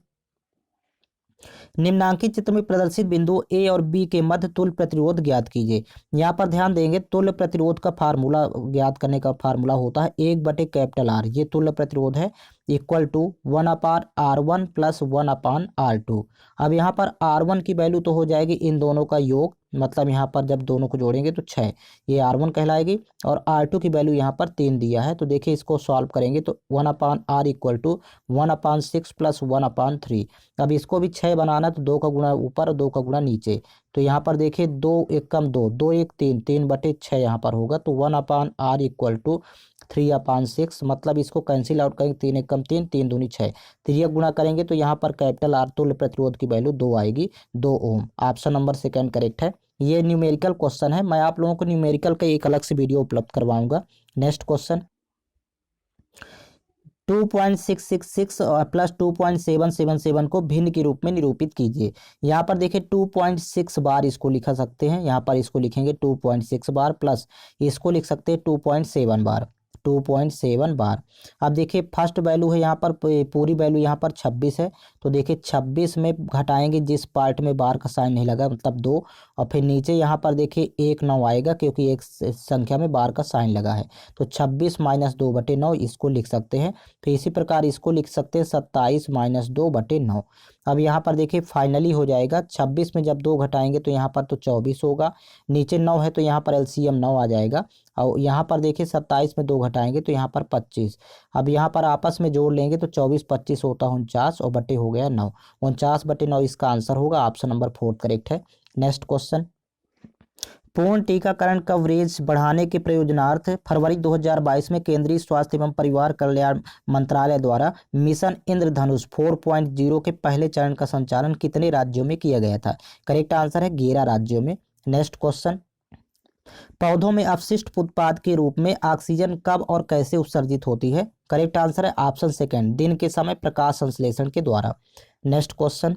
Speaker 1: निम्नांकित चित्र में प्रदर्शित बिंदु ए और बी के मध्य तुल्य प्रतिरोध ज्ञात कीजिए। यहाँ पर ध्यान देंगे, तुल्य प्रतिरोध का फार्मूला ज्ञात करने का फार्मूला होता है 1/R, ये तुल्य प्रतिरोध है, equal to 1/R1 plus 1/R2। अब यहाँ पर R1 की वैल्यू तो हो जाएगी इन दोनों का योग, मतलब यहाँ पर जब दोनों को जोड़ेंगे तो 6, ये R1 कहलाएगी, और R2 की वैल्यू यहाँ पर 3 दिया है। तो देखिए इसको सॉल्व करेंगे तो 1/R इक्वल टू 1/6 प्लस 1/3। अब इसको भी 6 बनाना, तो 2 का गुणा ऊपर और 2 का गुणा नीचे। तो यहाँ पर देखिए 2 1 कम 2, 2 1 3, 3/6 यहाँ पर होगा, तो 1/R इक्वल टू 3/6, मतलब इसको कैंसिल आउट करेंगे, 3 1 कम 3, 3 दूनी 6, 3 गुणा करेंगे तो यहाँ पर कैपिटल R तुल्य प्रतिरोध की वैल्यू 2 आएगी, 2 ओम। ऑप्शन नंबर सेकंड करेक्ट है। ये न्यूमेरिकल क्वेश्चन है, मैं आप लोगों को न्यूमेरिकल का एक अलग से वीडियो उपलब्ध करवाऊंगा। नेक्स्ट क्वेश्चन, 2.666 और प्लस 2.777 को भिन्न के रूप में निरूपित कीजिए। यहाँ पर देखिए 2.6 बार इसको लिखा सकते हैं, यहाँ पर इसको लिखेंगे 2.6 बार, प्लस इसको लिख सकते हैं 2.7 बार, 2.7 बार। अब देखिए फर्स्ट वैल्यू है यहाँ पर, पूरी वैल्यू यहाँ पर 26 है, तो देखिए 26 में घटाएंगे जिस पार्ट में बार का साइन नहीं लगा, मतलब 2, और फिर नीचे यहाँ पर देखिए 1 9 आएगा क्योंकि एक संख्या में बार का साइन लगा है, तो 26 - 2/9 इसको लिख सकते हैं। फिर इसी प्रकार इसको लिख सकते हैं 27 - 2/9। अब यहाँ पर देखिए फाइनली हो जाएगा, 26 में जब 2 घटाएंगे तो यहाँ पर तो 24 होगा, नीचे 9 है तो यहाँ पर LCM 9 आ जाएगा, और यहाँ पर देखिए 27 में 2 घटाएंगे तो यहाँ पर 25। अब यहाँ पर आपस में जोड़ लेंगे तो 24 25 होता 49 और बटे हो गया 9, 49/9 इसका आंसर होगा। ऑप्शन नंबर 4 करेक्ट है। नेक्स्ट क्वेश्चन, पूर्ण टीकाकरण कवरेज बढ़ाने के प्रयोजनार्थ फरवरी 2022 में केंद्रीय स्वास्थ्य एवं परिवार कल्याण मंत्रालय द्वारा मिशन इंद्रधनुष 4.0 के पहले चरण का संचालन कितने राज्यों में किया गया था? करेक्ट आंसर है 11 राज्यों में। नेक्स्ट क्वेश्चन, पौधों में अपशिष्ट उत्पाद के रूप में ऑक्सीजन कब और कैसे उत्सर्जित होती है? करेक्ट आंसर है ऑप्शन सेकंड, दिन के समय प्रकाश संश्लेषण के द्वारा। नेक्स्ट क्वेश्चन,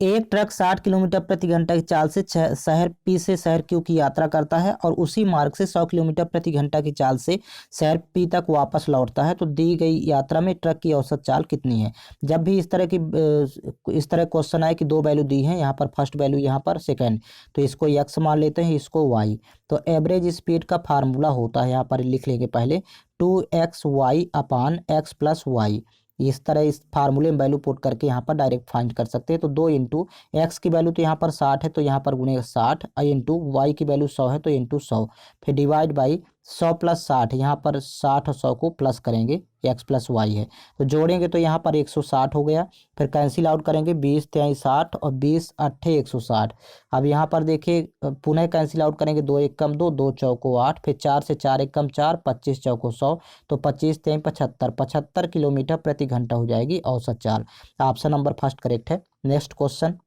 Speaker 1: एक ट्रक 60 किलोमीटर प्रति घंटा की चाल से शहर पी से शहर क्यू की यात्रा करता है और उसी मार्ग से 100 किलोमीटर प्रति घंटा की चाल से शहर पी तक वापस लौटता है, तो दी गई यात्रा में ट्रक की औसत चाल कितनी है। जब भी इस तरह क्वेश्चन आए कि दो वैल्यू दी हैं, यहाँ पर फर्स्ट वैल्यू, यहाँ पर सेकेंड, तो इसको एक्स मान लेते हैं, इसको वाई। तो एवरेज स्पीड का फार्मूला होता है, यहाँ पर लिख लेंगे पहले, 2xy अपान एक्स प्लस वाई। इस तरह इस फार्मूले में वैल्यू पुट करके यहाँ पर डायरेक्ट फाइंड कर सकते हैं। तो 2 इंटू एक्स की वैल्यू तो यहाँ पर 60 है, तो यहाँ पर गुणे 60, इंटू वाई की वैल्यू 100 है, तो इंटू 100, फिर डिवाइड बाई 100 प्लस 60, यहाँ पर 60 और 100 को प्लस करेंगे, एक्स प्लस वाई है, तो जोड़ेंगे तो यहाँ पर 160 हो गया। फिर कैंसिल आउट करेंगे, 20 3 60 और 20 8 160। अब यहाँ पर देखिए पुनः कैंसिल आउट करेंगे, 2 1 कम 2, 2 चौको 8, फिर 4 से 4 1 कम 4, 25 चौको 100, तो 25 3 75, 75 किलोमीटर प्रति घंटा हो जाएगी औसत चाल। ऑप्शन नंबर फर्स्ट करेक्ट है। नेक्स्ट क्वेश्चन,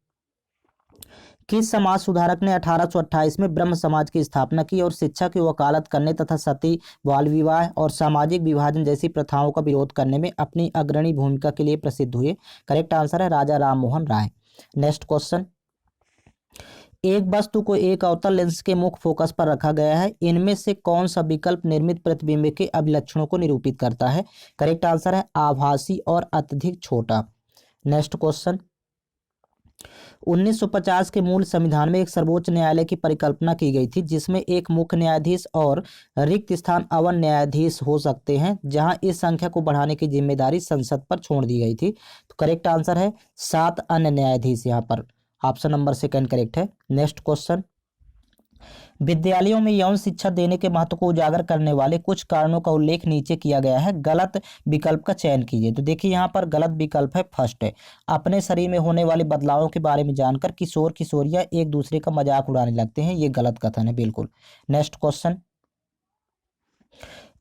Speaker 1: किस समाज सुधारक ने 1828 में ब्रह्म समाज की स्थापना की और शिक्षा की वकालत करने तथा सती, बाल विवाह और सामाजिक विभाजन जैसी प्रथाओं का विरोध करने में अपनी अग्रणी भूमिका के लिए प्रसिद्ध हुए। करेक्ट आंसर है राजा राम मोहन राय। नेक्स्ट क्वेश्चन, एक वस्तु को एक अवतल लेंस के मुख्य फोकस पर रखा गया है, इनमें से कौन सा विकल्प निर्मित प्रतिबिंब के अभिलक्षणों को निरूपित करता है। करेक्ट आंसर है आभासी और अत्यधिक छोटा। नेक्स्ट क्वेश्चन, 1950 के मूल संविधान में एक सर्वोच्च न्यायालय की परिकल्पना की गई थी, जिसमें एक मुख्य न्यायाधीश और रिक्त स्थान अवर न्यायाधीश हो सकते हैं, जहां इस संख्या को बढ़ाने की जिम्मेदारी संसद पर छोड़ दी गई थी। तो करेक्ट आंसर है 7 अन्य न्यायाधीश, यहाँ पर ऑप्शन नंबर सेकंड करेक्ट है। नेक्स्ट क्वेश्चन, विद्यालयों में यौन शिक्षा देने के महत्व को उजागर करने वाले कुछ कारणों का उल्लेख नीचे किया गया है, गलत विकल्प का चयन कीजिए। तो देखिए यहाँ पर गलत विकल्प है फर्स्ट है, अपने शरीर में होने वाले बदलावों के बारे में जानकर किशोर किशोरियां एक दूसरे का मजाक उड़ाने लगते हैं, ये गलत कथन है बिल्कुल। नेक्स्ट क्वेश्चन,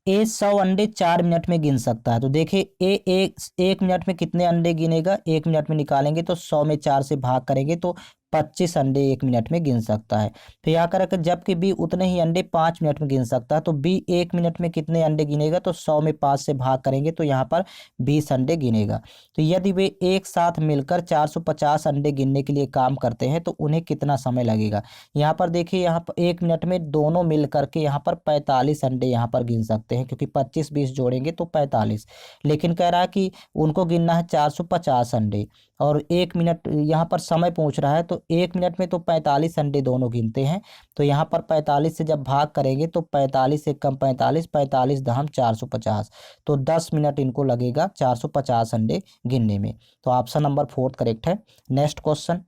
Speaker 1: ए 100 अंडे 4 मिनट में गिन सकता है। तो देखिए ए एक मिनट में कितने अंडे गिनेगा, 1 मिनट में निकालेंगे तो 100 में 4 से भाग करेंगे तो 25 अंडे 1 मिनट में गिन सकता है। फिर यहाँ कर जबकि बी उतने ही अंडे 5 मिनट में गिन सकता है, तो बी 1 मिनट में कितने अंडे गिनेगा, तो 100 में 5 से भाग करेंगे तो यहाँ पर 20 अंडे गिनेगा। तो यदि वे एक साथ मिलकर 450 अंडे गिनने के लिए काम करते हैं तो उन्हें कितना समय लगेगा। यहाँ पर देखिए, यहाँ पर 1 मिनट में दोनों मिल करके यहाँ पर 45 अंडे यहाँ पर गिन सकते हैं, क्योंकि 25 20 जोड़ेंगे तो 45, लेकिन कह रहा है कि उनको गिनना है 450 अंडे और 1 मिनट यहाँ पर समय पूछ रहा है, तो 1 मिनट में तो 45 अंडे दोनों गिनते हैं, तो यहाँ पर 45 से जब भाग करेंगे तो 45 से कम 45, 45 दहम 450, तो 10 मिनट इनको लगेगा 450 अंडे गिनने में। तो ऑप्शन नंबर फोर्थ करेक्ट है। नेक्स्ट क्वेश्चन,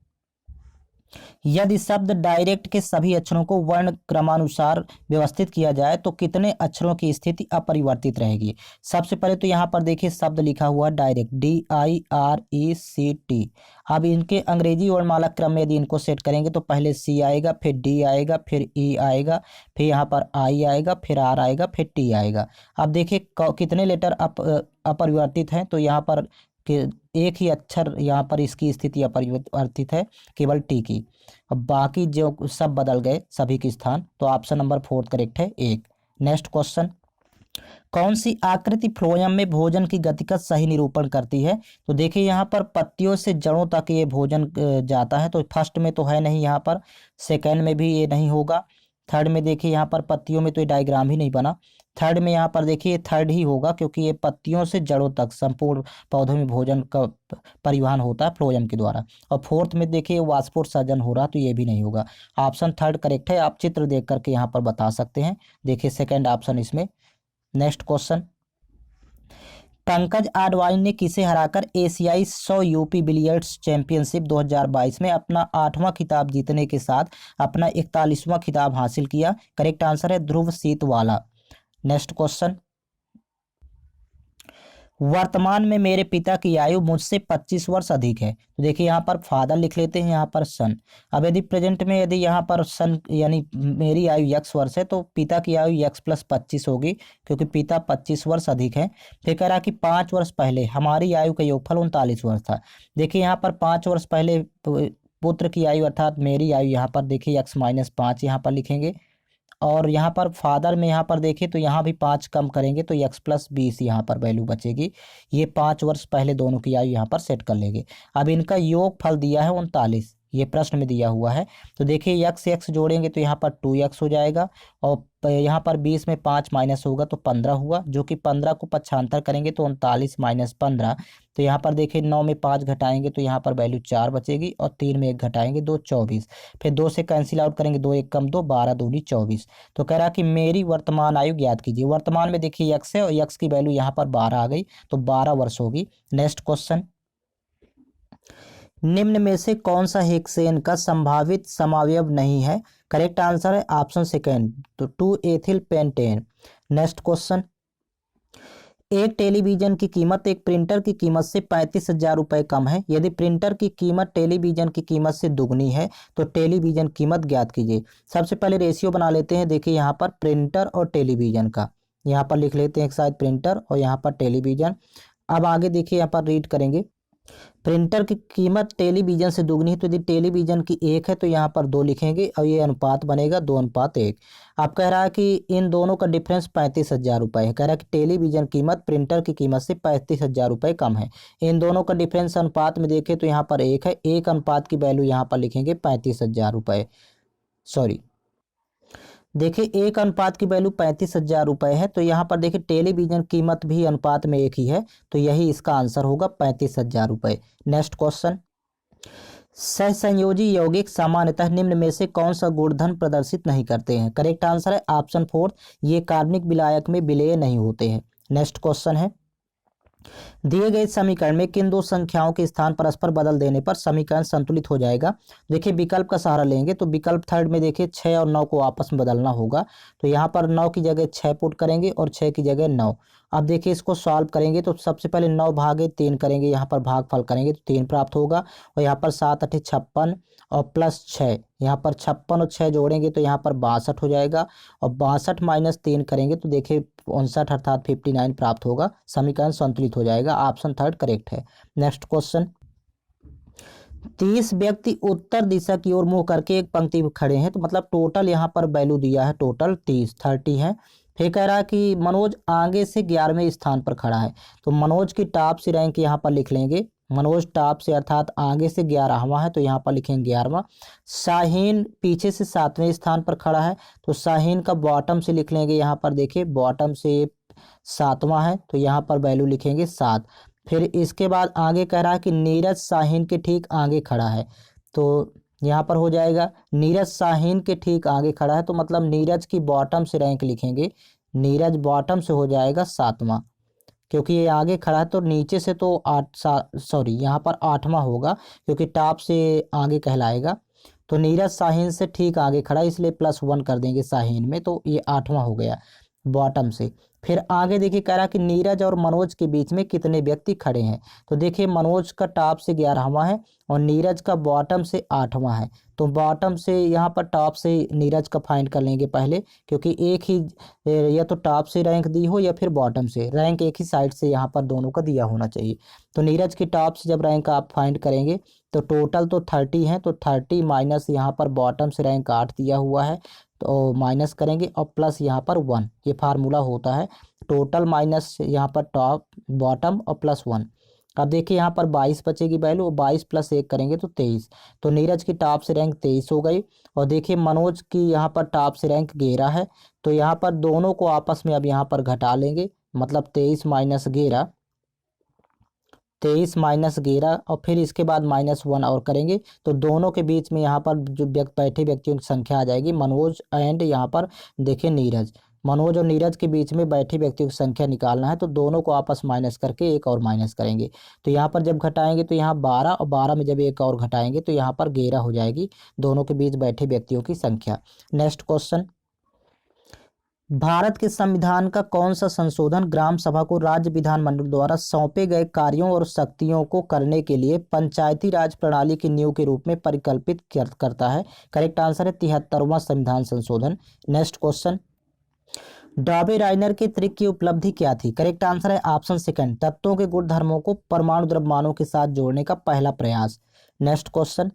Speaker 1: यदि शब्द डायरेक्ट के सभी अक्षरों को वर्ण क्रमानुसार व्यवस्थित किया जाए तो कितने अक्षरों की स्थिति अपरिवर्तित रहेगी। सबसे पहले तो यहाँ पर देखिए शब्द लिखा हुआ डायरेक्ट, DIRECT। अब इनके अंग्रेजी वर्णमाला क्रम में यदि इनको सेट करेंगे तो पहले C आएगा, फिर D आएगा, फिर E आएगा, फिर यहाँ पर I आएगा, फिर R आएगा, फिर T आएगा। अब देखिए कितने लेटर अपरिवर्तित हैं, तो यहाँ पर एक ही अक्षर यहाँ पर इसकी स्थिति अपरिवर्तित है, केवल टी की। अब बाकी जो सब बदल गए सभी के स्थान, तो ऑप्शन नंबर फोर्थ करेक्ट है एक। नेक्स्ट क्वेश्चन, कौन सी आकृति फ्लोएम में भोजन की गति का सही निरूपण करती है। तो देखिए यहाँ पर पत्तियों से जड़ों तक ये भोजन जाता है, तो फर्स्ट में तो है नहीं, यहाँ पर सेकेंड में भी ये नहीं होगा, थर्ड में देखिए यहाँ पर पत्तियों में तो ये डायग्राम ही नहीं बना, थर्ड में यहाँ पर देखिए थर्ड ही होगा, क्योंकि ये पत्तियों से जड़ों तक संपूर्ण पौधों में भोजन का परिवहन होता है फ्लोएम के द्वारा। और फोर्थ में देखिए वाष्पोत्सर्जन हो रहा, तो ये भी नहीं होगा। ऑप्शन थर्ड करेक्ट है, आप चित्र देख करके यहाँ पर बता सकते हैं, देखिए सेकेंड ऑप्शन इसमें। नेक्स्ट क्वेश्चन, पंकज आडवाणी ने किसे हराकर एशियाई 100 यूपी बिलियर्ड्स चैंपियनशिप 2022 में अपना 8वां खिताब जीतने के साथ अपना 41वां खिताब हासिल किया। करेक्ट आंसर है ध्रुव सीतवाला। नेक्स्ट क्वेश्चन, वर्तमान में मेरे पिता की आयु मुझसे 25 वर्ष अधिक है। तो देखिए यहाँ पर फादर लिख लेते हैं, यहाँ पर सन। अब यदि प्रेजेंट में यदि यहाँ पर सन यानी मेरी आयु x वर्ष है, तो पिता की आयु x प्लस 25 होगी, क्योंकि पिता 25 वर्ष अधिक है। फिर कह रहा कि 5 वर्ष पहले हमारी आयु का योगफल 39 वर्ष था। देखिए यहाँ पर 5 वर्ष पहले पुत्र की आयु अर्थात मेरी आयु, यहाँ पर देखिए x-5 यहाँ पर लिखेंगे, और यहाँ पर फादर में यहाँ पर देखें तो यहाँ भी 5 कम करेंगे तो x+20 यहाँ पर वैल्यू बचेगी। ये 5 वर्ष पहले दोनों की आयु यहाँ पर सेट कर लेंगे। अब इनका योग फल दिया है 39, ये प्रश्न में दिया हुआ है। तो देखिए x जोड़ेंगे तो यहाँ पर 2x हो जाएगा, और यहाँ पर 20 में 5 माइनस होगा तो 15 हुआ, जो कि 15 को पक्षांतर करेंगे तो 39 माइनस 15। तो यहाँ पर देखिए 9 में 5 घटाएंगे तो यहाँ पर वैल्यू 4 बचेगी, और 3 में 1 घटाएंगे 2, 24। फिर 2 से कैंसिल आउट करेंगे, 2 1 कम 2, 12 दूनी 24। तो कह रहा कि मेरी वर्तमान आयु ज्ञात कीजिए। वर्तमान में देखिए x है और x की वैल्यू यहाँ पर 12 आ गई, तो 12 वर्ष होगी। नेक्स्ट क्वेश्चन, निम्न में से कौन सा हेक्सेन का संभावित समावयव नहीं है? करेक्ट आंसर है ऑप्शन सेकेंड, तो 2 एथिल पेंटेन। नेक्स्ट क्वेश्चन, एक टेलीविजन की कीमत एक प्रिंटर की कीमत से 35,000 रुपये कम है। यदि प्रिंटर की कीमत टेलीविजन की कीमत से दुगनी है तो टेलीविजन कीमत ज्ञात कीजिए। सबसे पहले रेशियो बना लेते हैं। देखिए यहाँ पर प्रिंटर और टेलीविजन का, यहाँ पर लिख लेते हैं एक साइड प्रिंटर और यहाँ पर टेलीविजन। अब आगे देखिए यहाँ पर रीड करेंगे, प्रिंटर की कीमत टेलीविजन से दुगनी है, तो यदि टेलीविजन की 1 है तो यहाँ पर 2 लिखेंगे और ये अनुपात बनेगा 2:1। अब कह रहा है कि इन दोनों का डिफरेंस 35,000 रुपये है। कह रहा है कि टेलीविजन कीमत प्रिंटर की कीमत से 35,000 रुपये कम है। इन दोनों का डिफरेंस अनुपात में देखें तो यहाँ पर 1 है, 1 अनुपात की वैल्यू यहाँ पर लिखेंगे 35,000 रुपये। सॉरी, देखिए 1 अनुपात की वैल्यू 35,000 रुपये है, तो यहाँ पर देखिए टेलीविजन कीमत भी अनुपात में 1 ही है, तो यही इसका आंसर होगा 35,000 रुपये। नेक्स्ट क्वेश्चन, सहसंयोजी यौगिक सामान्यतः निम्न में से कौन सा गुणधर्म प्रदर्शित नहीं करते हैं? करेक्ट आंसर है ऑप्शन 4, ये कार्बनिक विलायक में विलेय नहीं होते हैं। नेक्स्ट क्वेश्चन है, दिए गए समीकरण में किन दो संख्याओं के स्थान परस्पर बदल देने पर समीकरण संतुलित हो जाएगा? देखिए विकल्प का सहारा लेंगे, तो विकल्प थर्ड में देखिए 6 और 9 को आपस में बदलना होगा, तो यहाँ पर 9 की जगह 6 पुट करेंगे और 6 की जगह 9। अब देखिए इसको सॉल्व करेंगे तो सबसे पहले 9 भागे 3 करेंगे, यहाँ पर भागफल करेंगे तो 3 प्राप्त होगा, और यहाँ पर 7 8 56 और प्लस 6, यहाँ पर 56 और 6 जोड़ेंगे तो यहाँ पर 62 हो जाएगा, और 62 माइनस 3 करेंगे तो देखिए 59 अर्थात 59 प्राप्त होगा। समीकरण संतुलित हो जाएगा। ऑप्शन थर्ड करेक्ट है। नेक्स्ट क्वेश्चन, 30 व्यक्ति उत्तर दिशा की ओर मुंह करके एक पंक्ति में खड़े हैं, तो मतलब टोटल यहाँ पर वैल्यू दिया है टोटल 30 है। फिर कह रहा है कि मनोज आगे से 11वें स्थान पर खड़ा है, तो मनोज की टॉप से रैंक यहाँ पर लिख लेंगे। मनोज टॉप से अर्थात आगे से 11वां है, तो यहाँ पर लिखेंगे 11वां। शाहीन पीछे से 7वें स्थान पर खड़ा है, तो शाहीन का बॉटम से लिख लेंगे, यहाँ पर देखिए बॉटम से 7वां है, तो यहाँ पर वैल्यू लिखेंगे 7। फिर इसके बाद आगे कह रहा है कि नीरज शाहीन के ठीक आगे खड़ा है, तो यहाँ पर हो जाएगा नीरज शाहीन के ठीक आगे खड़ा है, तो मतलब नीरज की बॉटम से रैंक लिखेंगे। नीरज बॉटम से हो जाएगा 7वां, क्योंकि ये आगे खड़ा है, तो नीचे से तो यहाँ पर 8वां होगा, क्योंकि टॉप से आगे कहलाएगा। तो नीरज शाहीन से ठीक आगे खड़ा है, इसलिए +1 कर देंगे शाहीन में, तो ये 8वां हो गया बॉटम से। फिर आगे देखिए कह रहा कि नीरज और मनोज के बीच में कितने व्यक्ति खड़े हैं, तो देखिए मनोज का टॉप से 11वां है और नीरज का बॉटम से 8वां है, तो बॉटम से यहाँ पर टॉप से नीरज का फाइंड कर लेंगे पहले, क्योंकि एक ही या तो टॉप से रैंक दी हो या फिर बॉटम से, रैंक एक ही साइड से यहाँ पर दोनों का दिया होना चाहिए। तो नीरज की टॉप से जब रैंक आप फाइंड करेंगे तो टोटल तो 30 है, तो 30 माइनस यहाँ पर बॉटम से रैंक 8 दिया हुआ है, तो माइनस करेंगे और प्लस यहाँ पर 1, ये फार्मूला होता है टोटल माइनस यहाँ पर टॉप बॉटम और +1। अब देखिए यहाँ पर 22 बचेगी वैल्यू, 22 + 1 करेंगे तो 23, तो नीरज की टॉप से रैंक 23 हो गई। और देखिए मनोज की यहाँ पर टॉप से रैंक 11 है, तो यहाँ पर दोनों को आपस में अब यहाँ पर घटा लेंगे, मतलब 23 माइनस 11, 23 माइनस 11, और फिर इसके बाद -1 और करेंगे, तो दोनों के बीच में यहाँ पर जो बैठे व्यक्तियों की संख्या आ जाएगी, मनोज एंड यहाँ पर देखिए नीरज, मनोज और नीरज के बीच में बैठे व्यक्तियों की संख्या निकालना है, तो दोनों को आपस माइनस करके एक और माइनस करेंगे, तो यहाँ पर जब घटाएंगे तो यहाँ 12, और 12 में जब एक और घटाएंगे तो यहाँ पर 11 हो जाएगी दोनों के बीच बैठे व्यक्तियों की संख्या। नेक्स्ट क्वेश्चन, भारत के संविधान का कौन सा संशोधन ग्राम सभा को राज्य विधानमंडल द्वारा सौंपे गए कार्यों और शक्तियों को करने के लिए पंचायती राज प्रणाली की नींव के रूप में परिकल्पित करता है? करेक्ट आंसर है 73वां संविधान संशोधन। नेक्स्ट क्वेश्चन, डॉबे राइनर के ट्रिक की उपलब्धि क्या थी? करेक्ट आंसर है ऑप्शन सेकंड, तत्वों के गुणधर्मों को परमाणु द्रव्यमानों के साथ जोड़ने का पहला प्रयास। नेक्स्ट क्वेश्चन,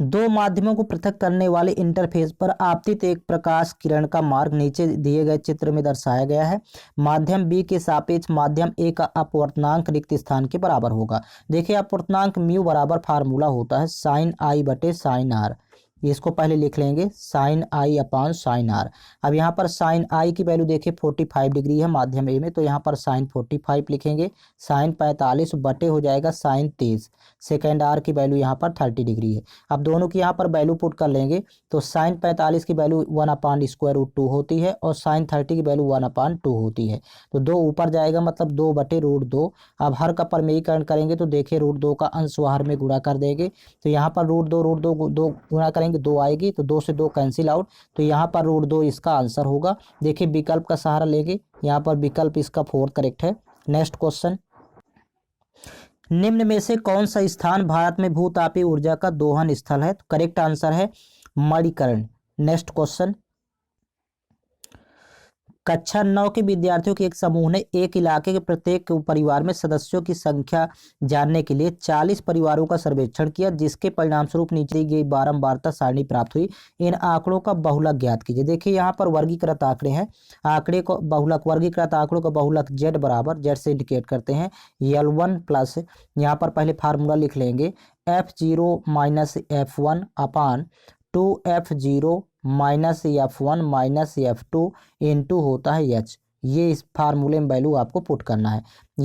Speaker 1: दो माध्यमों को पृथक करने वाले इंटरफेस पर आपतित एक प्रकाश किरण का मार्ग नीचे दिए गए चित्र में दर्शाया गया है। माध्यम बी के सापेक्ष माध्यम ए का अपवर्तनांक रिक्त स्थान के बराबर होगा। देखिए अपवर्तनांक म्यू बराबर फार्मूला होता है साइन आई बटे साइन आर। इसको पहले लिख लेंगे sine I upon sine R. अब यहाँ पर साइन आई की वैल्यू देखिए 45 डिग्री है माध्यम ए में, तो यहाँ पर साइन 45 लिखेंगे। साइन 45 बटे हो जाएगा साइन 23। सेकेंड आर की वैल्यू यहाँ पर 30 डिग्री है। अब दोनों की यहाँ पर वैल्यू पुट कर लेंगे तो साइन 45 की वैल्यू 1/√2 होती है और साइन 30 की वैल्यू 1/2 होती है। तो 2 ऊपर जाएगा मतलब 2/√2। अब हर का परमेयीकरण करेंगे तो देखिए √2 का अंश बाहर में गुणा कर देंगे, तो यहाँ पर √2 गुणा करेंगे 2 आएगी, तो 2 से 2 कैंसिल आउट, तो यहाँ पर √2 इसका आंसर होगा। देखिए विकल्प का सहारा लेंगे, यहाँ पर विकल्प इसका 4 करेक्ट है। नेक्स्ट क्वेश्चन, निम्न में से कौन सा स्थान भारत में भूतापीय ऊर्जा का दोहन स्थल है? तो करेक्ट आंसर है मणिकर्ण। नेक्स्ट क्वेश्चन, कक्षा 9 के विद्यार्थियों के एक समूह ने एक इलाके के प्रत्येक परिवार में सदस्यों की संख्या जानने के लिए 40 परिवारों का सर्वेक्षण किया, जिसके परिणामस्वरूप नीचे दी गई बारंबारता सारणी प्राप्त हुई। इन आंकड़ों का बहुलक ज्ञात कीजिए। देखिए यहाँ पर वर्गीकृत आंकड़े हैं, आंकड़े को बहुलक, वर्गीकृत आंकड़ों का बहुलक z बराबर, z से इंडिकेट करते हैं L1 प्लस, यहाँ पर पहले फार्मूला लिख लेंगे F0 माइनस F1 अपान 2F0 minus F1 minus F2 into होता है H। ये इस फार्मूले में वैल्यू आपको पुट करना है।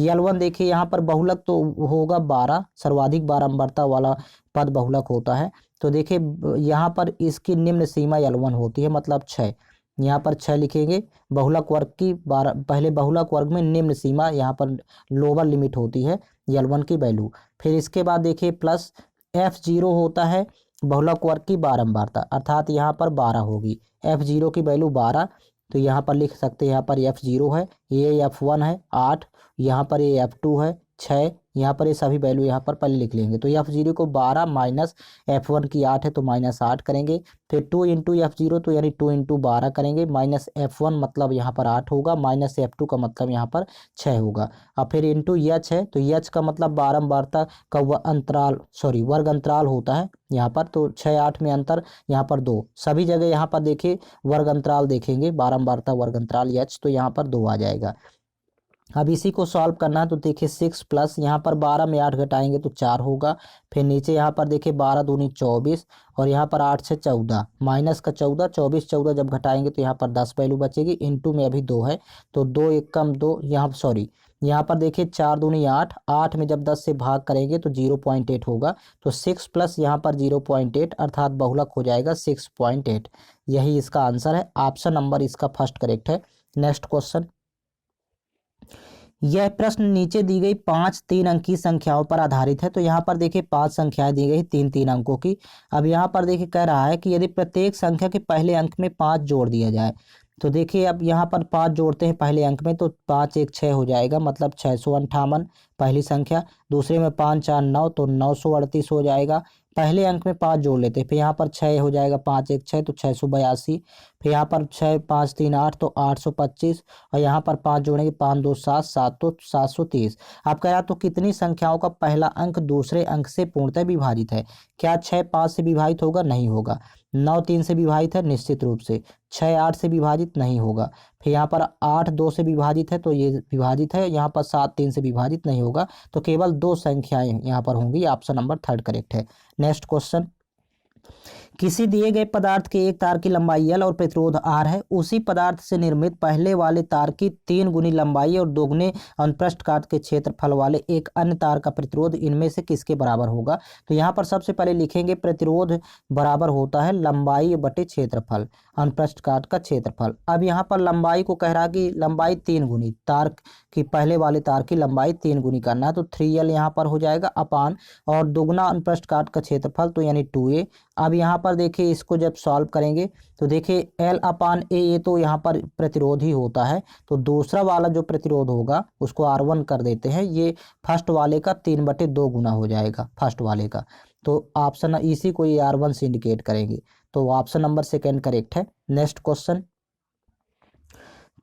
Speaker 1: L1 देखिए यहाँ पर बहुलक तो होगा 12, सर्वाधिक बारंबारता वाला पद बहुलक होता है। तो देखिए यहाँ पर इसकी निम्न सीमा L1 होती है मतलब 6, यहाँ पर 6 लिखेंगे। बहुलक वर्ग की पहले बहुलक वर्ग में निम्न सीमा यहाँ पर लोअर लिमिट होती है L1 की वैल्यू। फिर इसके बाद देखिए प्लस F0 होता है बहुलक वर्ग की बारंबारता, अर्थात यहाँ पर 12 होगी। F0 की वैल्यू 12, तो यहाँ पर लिख सकते हैं यहाँ पर F0 है, ये F1 है 8, यहाँ पर ये F2 है 6, यहाँ पर ये सभी वैल्यू यहाँ पर पहले लिख लेंगे। तो F0 को 12 माइनस F1 की 8 है तो माइनस 8 करेंगे। फिर 2 इंटू F0 तो यानी 2 इंटू 12 करेंगे, माइनस F1 मतलब यहाँ पर 8 होगा, माइनस F2 का मतलब यहाँ पर 6 होगा। अब फिर इंटू H है, तो H का मतलब बारंबारता का अंतराल वर्ग अंतराल होता है यहाँ पर, तो 6 8 में अंतर यहाँ पर 2, सभी जगह यहाँ पर देखिए वर्ग अंतराल देखेंगे, बारंबारता वर्ग अंतराल H, तो यहाँ पर 2 आ जाएगा। अब इसी को सॉल्व करना है तो देखिए 6 प्लस यहाँ पर 12 में 8 घटाएंगे तो 4 होगा। फिर नीचे यहाँ पर देखिए 12 दूनी 24 और यहाँ पर 8 से 14, माइनस का 14, 24 14 जब घटाएंगे तो यहाँ पर 10 वैल्यू बचेगी। इंटू में अभी 2 है तो 2 एक कम 2, यहाँ पर देखिए 4 दूनी 8, 8 में जब 10 से भाग करेंगे तो 0.8 होगा। तो 6 प्लस यहाँ पर 0.8 अर्थात बहुलक हो जाएगा 6.8। यही इसका आंसर है, ऑप्शन नंबर इसका फर्स्ट करेक्ट है। नेक्स्ट क्वेश्चन, यह प्रश्न नीचे दी गई 5 3 अंकी संख्याओं पर आधारित है। तो यहाँ पर देखिए 5 संख्याएं दी गई 3 3 अंकों की। अब यहाँ पर देखिए कह रहा है कि यदि प्रत्येक संख्या के पहले अंक में 5 जोड़ दिया जाए, तो देखिए अब यहाँ पर 5 जोड़ते हैं पहले अंक में, तो 5 1 6 हो जाएगा मतलब 658 पहली संख्या। दूसरे में 5 4 9 तो 938 हो जाएगा। पहले अंक में 5 जोड़ लेते हैं, फिर यहाँ पर 6 हो जाएगा, 5 1 6 तो 682। फिर यहाँ पर 6 5 3 8 तो 825 और यहाँ पर 5 जोड़ेंगे 5 2 7 7 तो 730। आप कह रहा तो कितनी संख्याओं का पहला अंक दूसरे अंक से पूर्णतः विभाजित है? क्या 6 5 से विभाजित होगा? नहीं होगा। 9 3 से विभाजित है निश्चित रूप से। 6 8 से विभाजित नहीं होगा। फिर यहाँ पर 8 2 से विभाजित है तो ये विभाजित है। यहाँ पर 7 3 से विभाजित नहीं होगा, तो केवल 2 संख्याएं यहाँ पर होंगी। ऑप्शन नंबर थर्ड करेक्ट है। नेक्स्ट क्वेश्चन, किसी दिए गए पदार्थ के एक तार की लंबाई L और प्रतिरोध R है, उसी पदार्थ से निर्मित पहले वाले तार की 3 गुनी लंबाई और 2 गुने अनुप्रस्थ काट के क्षेत्रफल वाले एक अन्य तार का प्रतिरोध इनमें से किसके बराबर होगा? तो यहाँ पर सबसे पहले लिखेंगे प्रतिरोध बराबर होता है लंबाई बटे क्षेत्रफल, अनुप्रस्थ काट का क्षेत्रफल। अब यहाँ पर लंबाई को कह रहा कि लंबाई 3 गुनी, तार की पहले वाले तार की लंबाई 3 गुनी करना है, तो 3L यहाँ पर हो जाएगा अपान और दोगुना अनुप्रस्थ काट का क्षेत्रफल तो यानी 2A। अब यहाँ पर देखिए इसको जब सॉल्व करेंगे तो देखिए L अपान A, ये तो यहाँ पर प्रतिरोध ही होता है, तो दूसरा वाला जो प्रतिरोध होगा उसको R1 कर देते हैं, ये फर्स्ट वाले का 3/2 गुना हो जाएगा फर्स्ट वाले का। तो ऑप्शन इसी को ये R1 से इंडिकेट करेंगे, तो ऑप्शन नंबर सेकेंड करेक्ट है। नेक्स्ट क्वेश्चन,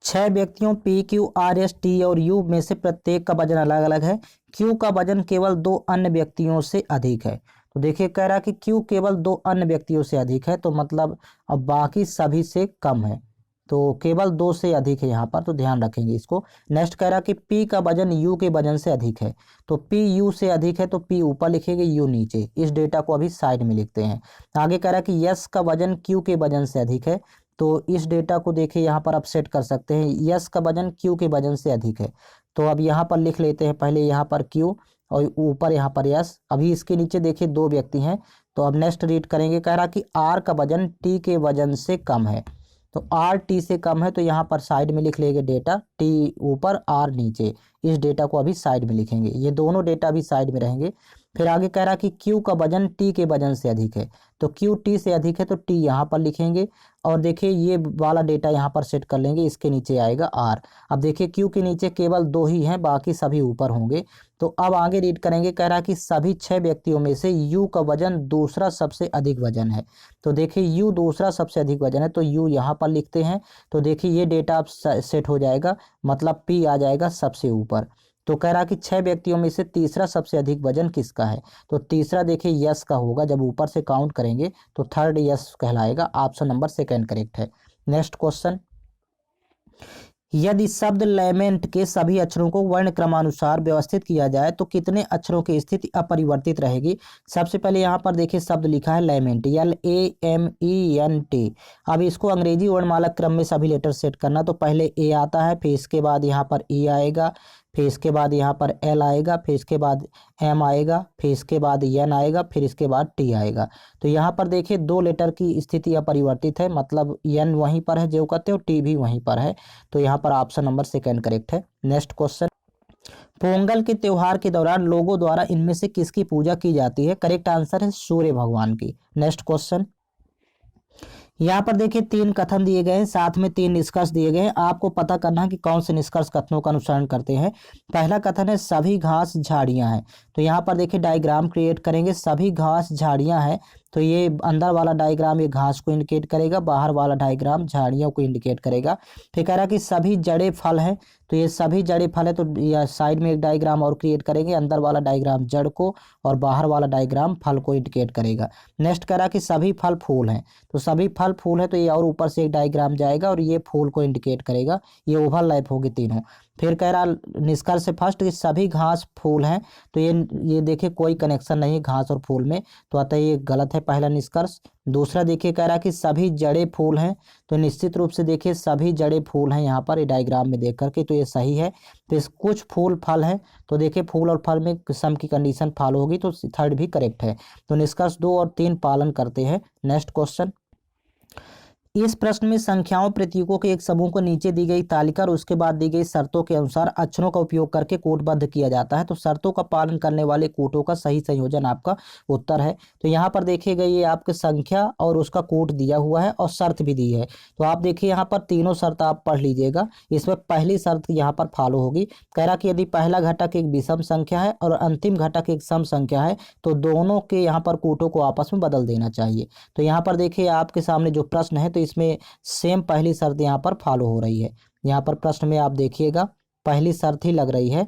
Speaker 1: 6 व्यक्तियों P Q R S T और U में से प्रत्येक का वजन अलग अलग है, Q का वजन केवल 2 अन्य व्यक्तियों से अधिक है। तो देखिए कह रहा कि क्यू केवल 2 अन्य व्यक्तियों से अधिक है, तो मतलब अब बाकी सभी से कम है, तो केवल 2 से अधिक है यहाँ पर, तो ध्यान रखेंगे इसको। नेक्स्ट कह रहा कि पी का वजन यू के वजन से अधिक है, तो पी यू से अधिक है तो पी ऊपर लिखेंगे, यू नीचे। इस डेटा को अभी साइड में लिखते हैं। आगे कह रहा कि यस का वजन क्यू के वजन से अधिक है, तो इस डेटा को देखिए यहाँ पर आप सेट कर सकते हैं। यस का वजन क्यू के वजन से अधिक है, तो अब यहाँ पर लिख लेते हैं पहले यहाँ पर क्यू और ऊपर यहाँ पर यस। अभी इसके नीचे देखिए 2 व्यक्ति हैं, तो अब नेक्स्ट रीड करेंगे। कह रहा कि आर का वजन टी के वजन से कम है, तो आर टी से कम है, तो यहाँ पर साइड में लिख लेंगे डेटा, टी ऊपर आर नीचे। इस डेटा को अभी साइड में लिखेंगे, ये दोनों डेटा भी साइड में रहेंगे। फिर आगे कह रहा कि क्यू का वजन टी के वजन से अधिक है, तो क्यू टी से अधिक है तो टी यहाँ पर लिखेंगे। और देखिए ये वाला डेटा यहाँ पर सेट कर लेंगे, इसके नीचे आएगा आर। अब देखिए क्यू के नीचे केवल 2 ही हैं, बाकी सभी ऊपर होंगे। तो अब आगे रीड करेंगे। कह रहा कि सभी 6 व्यक्तियों में से यू का वजन दूसरा सबसे अधिक वजन है, तो देखिए यू दूसरा सबसे अधिक वजन है, तो यू यहाँ पर लिखते हैं। तो देखिए ये डेटा अब सेट हो जाएगा, मतलब पी आ जाएगा सबसे ऊपर। तो कह रहा कि 6 व्यक्तियों में से तीसरा सबसे अधिक वजन किसका है, तो तीसरा देखिए यस का होगा, जब ऊपर से काउंट करेंगे तो थर्ड यस कहलाएगा। ऑप्शन नंबर सेकंड करेक्ट है। नेक्स्ट क्वेश्चन, यदि शब्द लेमेंट के सभी अक्षरों को वर्ण क्रमानुसार व्यवस्थित किया जाए तो कितने अक्षरों की स्थिति अपरिवर्तित रहेगी। सबसे पहले यहाँ पर देखिए शब्द लिखा है लेमेंट, LAMENT। अब इसको अंग्रेजी वर्णमाला क्रम में सभी लेटर सेट करना, तो पहले ए आता है, फिर इसके बाद यहाँ पर ई आएगा, फिर इसके बाद यहाँ पर एल आएगा, फिर इसके बाद एम आएगा, फिर इसके बाद एन आएगा, फिर इसके बाद टी आएगा। तो यहाँ पर देखिए 2 लेटर की स्थिति अपरिवर्तित है, मतलब एन वहीं पर है जो कहते हो, टी भी वहीं पर है, तो यहाँ पर ऑप्शन नंबर सेकंड करेक्ट है। नेक्स्ट क्वेश्चन, पोंगल के त्योहार के दौरान लोगों द्वारा इनमें से किसकी पूजा की जाती है। करेक्ट आंसर है सूर्य भगवान की। नेक्स्ट क्वेश्चन, यहाँ पर देखिए 3 कथन दिए गए हैं, साथ में 3 निष्कर्ष दिए गए हैं। आपको पता करना है कि कौन से निष्कर्ष कथनों का अनुसरण करते हैं। पहला कथन है सभी घास झाड़ियां हैं, तो यहाँ पर देखिए डायग्राम क्रिएट करेंगे। सभी घास झाड़ियां हैं, तो ये अंदर वाला डायग्राम ये घास को इंडिकेट करेगा, बाहर वाला डायग्राम झाड़ियों को इंडिकेट करेगा। फिर कह रहा कि सभी जड़े फल हैं, तो ये सभी जड़े फल है, तो यह साइड में एक डायग्राम और क्रिएट करेंगे। अंदर वाला डायग्राम जड़ को और बाहर वाला डायग्राम फल को इंडिकेट करेगा। नेक्स्ट कह रहा कि सभी फल फूल हैं, तो सभी फल फूल है, तो ये और ऊपर से एक डायग्राम जाएगा और ये फूल को इंडिकेट करेगा। ये ओवरलैप होगी तीनों। फिर कह रहा निष्कर्ष फर्स्ट कि सभी घास फूल हैं, तो ये देखिए कोई कनेक्शन नहीं है घास और फूल में, तो अतः ये गलत है पहला निष्कर्ष। दूसरा देखिए कह रहा कि सभी जड़े फूल हैं, तो निश्चित रूप से देखिए सभी जड़े फूल हैं यहाँ पर ये डायग्राम में देख करके, तो ये सही है। तो कुछ फूल फल हैं, तो देखिए फूल और फल में सम की कंडीशन फॉलो होगी, तो थर्ड भी करेक्ट है। तो निष्कर्ष 2 और 3 पालन करते हैं। नेक्स्ट क्वेश्चन, इस प्रश्न में संख्याओं प्रतीकों के एक समूह को नीचे दी गई तालिका और उसके बाद दी गई शर्तों के अनुसार अक्षरों का उपयोग करके कूटबद्ध किया जाता है, तो शर्तों का पालन करने वाले कूटों का सही संयोजन आपका उत्तर है। तो यहाँ पर देखिएगा ये आपके संख्या और उसका कूट दिया हुआ है और शर्त भी दी है, तो आप देखिए यहाँ पर तीनों शर्त आप पढ़ लीजिएगा। इसमें पहली शर्त यहाँ पर फॉलो होगी। कह रहा कि यदि पहला घटक एक विषम संख्या है और अंतिम घटक एक सम संख्या है, तो दोनों के यहाँ पर कूटों को आपस में बदल देना चाहिए। तो यहाँ पर देखिए आपके सामने जो प्रश्न है, तो इसमें सेम पहली शर्त यहाँ पर फॉलो हो रही है। यहाँ पर प्रश्न में आप देखिएगा पहली शर्त ही लग रही है।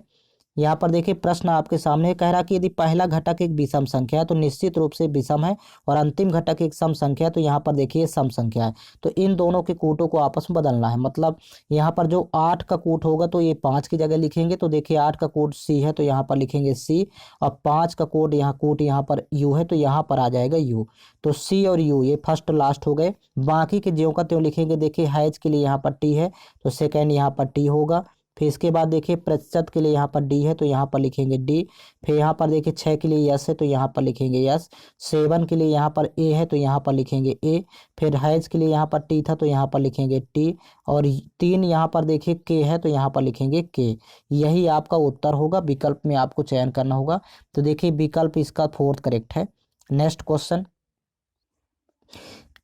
Speaker 1: यहाँ पर देखिए प्रश्न आपके सामने कह रहा कि यदि पहला घटक एक विषम संख्या है, तो निश्चित रूप से विषम है, और अंतिम घटक एक सम संख्या है, तो यहाँ पर देखिए सम संख्या है। तो इन दोनों के कूटों को आपस में बदलना है, मतलब यहाँ पर जो 8 का कूट होगा तो ये 5 की जगह लिखेंगे, तो देखिए 8 का कूट सी है, तो यहाँ पर लिखेंगे सी, और 5 का कूट यहाँ पर यू है, तो यहाँ पर आ जाएगा यू। तो सी और यू ये फर्स्ट लास्ट हो गए, बाकी के ज्यों का त्यों लिखेंगे। देखिए हैज के लिए यहाँ पर टी है, तो सेकेंड यहाँ पर टी होगा। फिर इसके बाद देखिए प्रतिशत के लिए यहाँ पर डी है, तो यहाँ पर लिखेंगे डी। फिर यहाँ पर देखिए 6 के लिए यस है, तो यहाँ पर लिखेंगे यस। 7 के लिए यहाँ पर ए है, तो यहाँ पर लिखेंगे ए। फिर हैज के लिए यहाँ पर टी था, तो यहाँ पर लिखेंगे टी। और 3 यहाँ पर देखिए के है, तो यहाँ पर लिखेंगे के। यही आपका उत्तर होगा, विकल्प में आपको चयन करना होगा। तो देखिए विकल्प इसका 4th करेक्ट है। नेक्स्ट क्वेश्चन,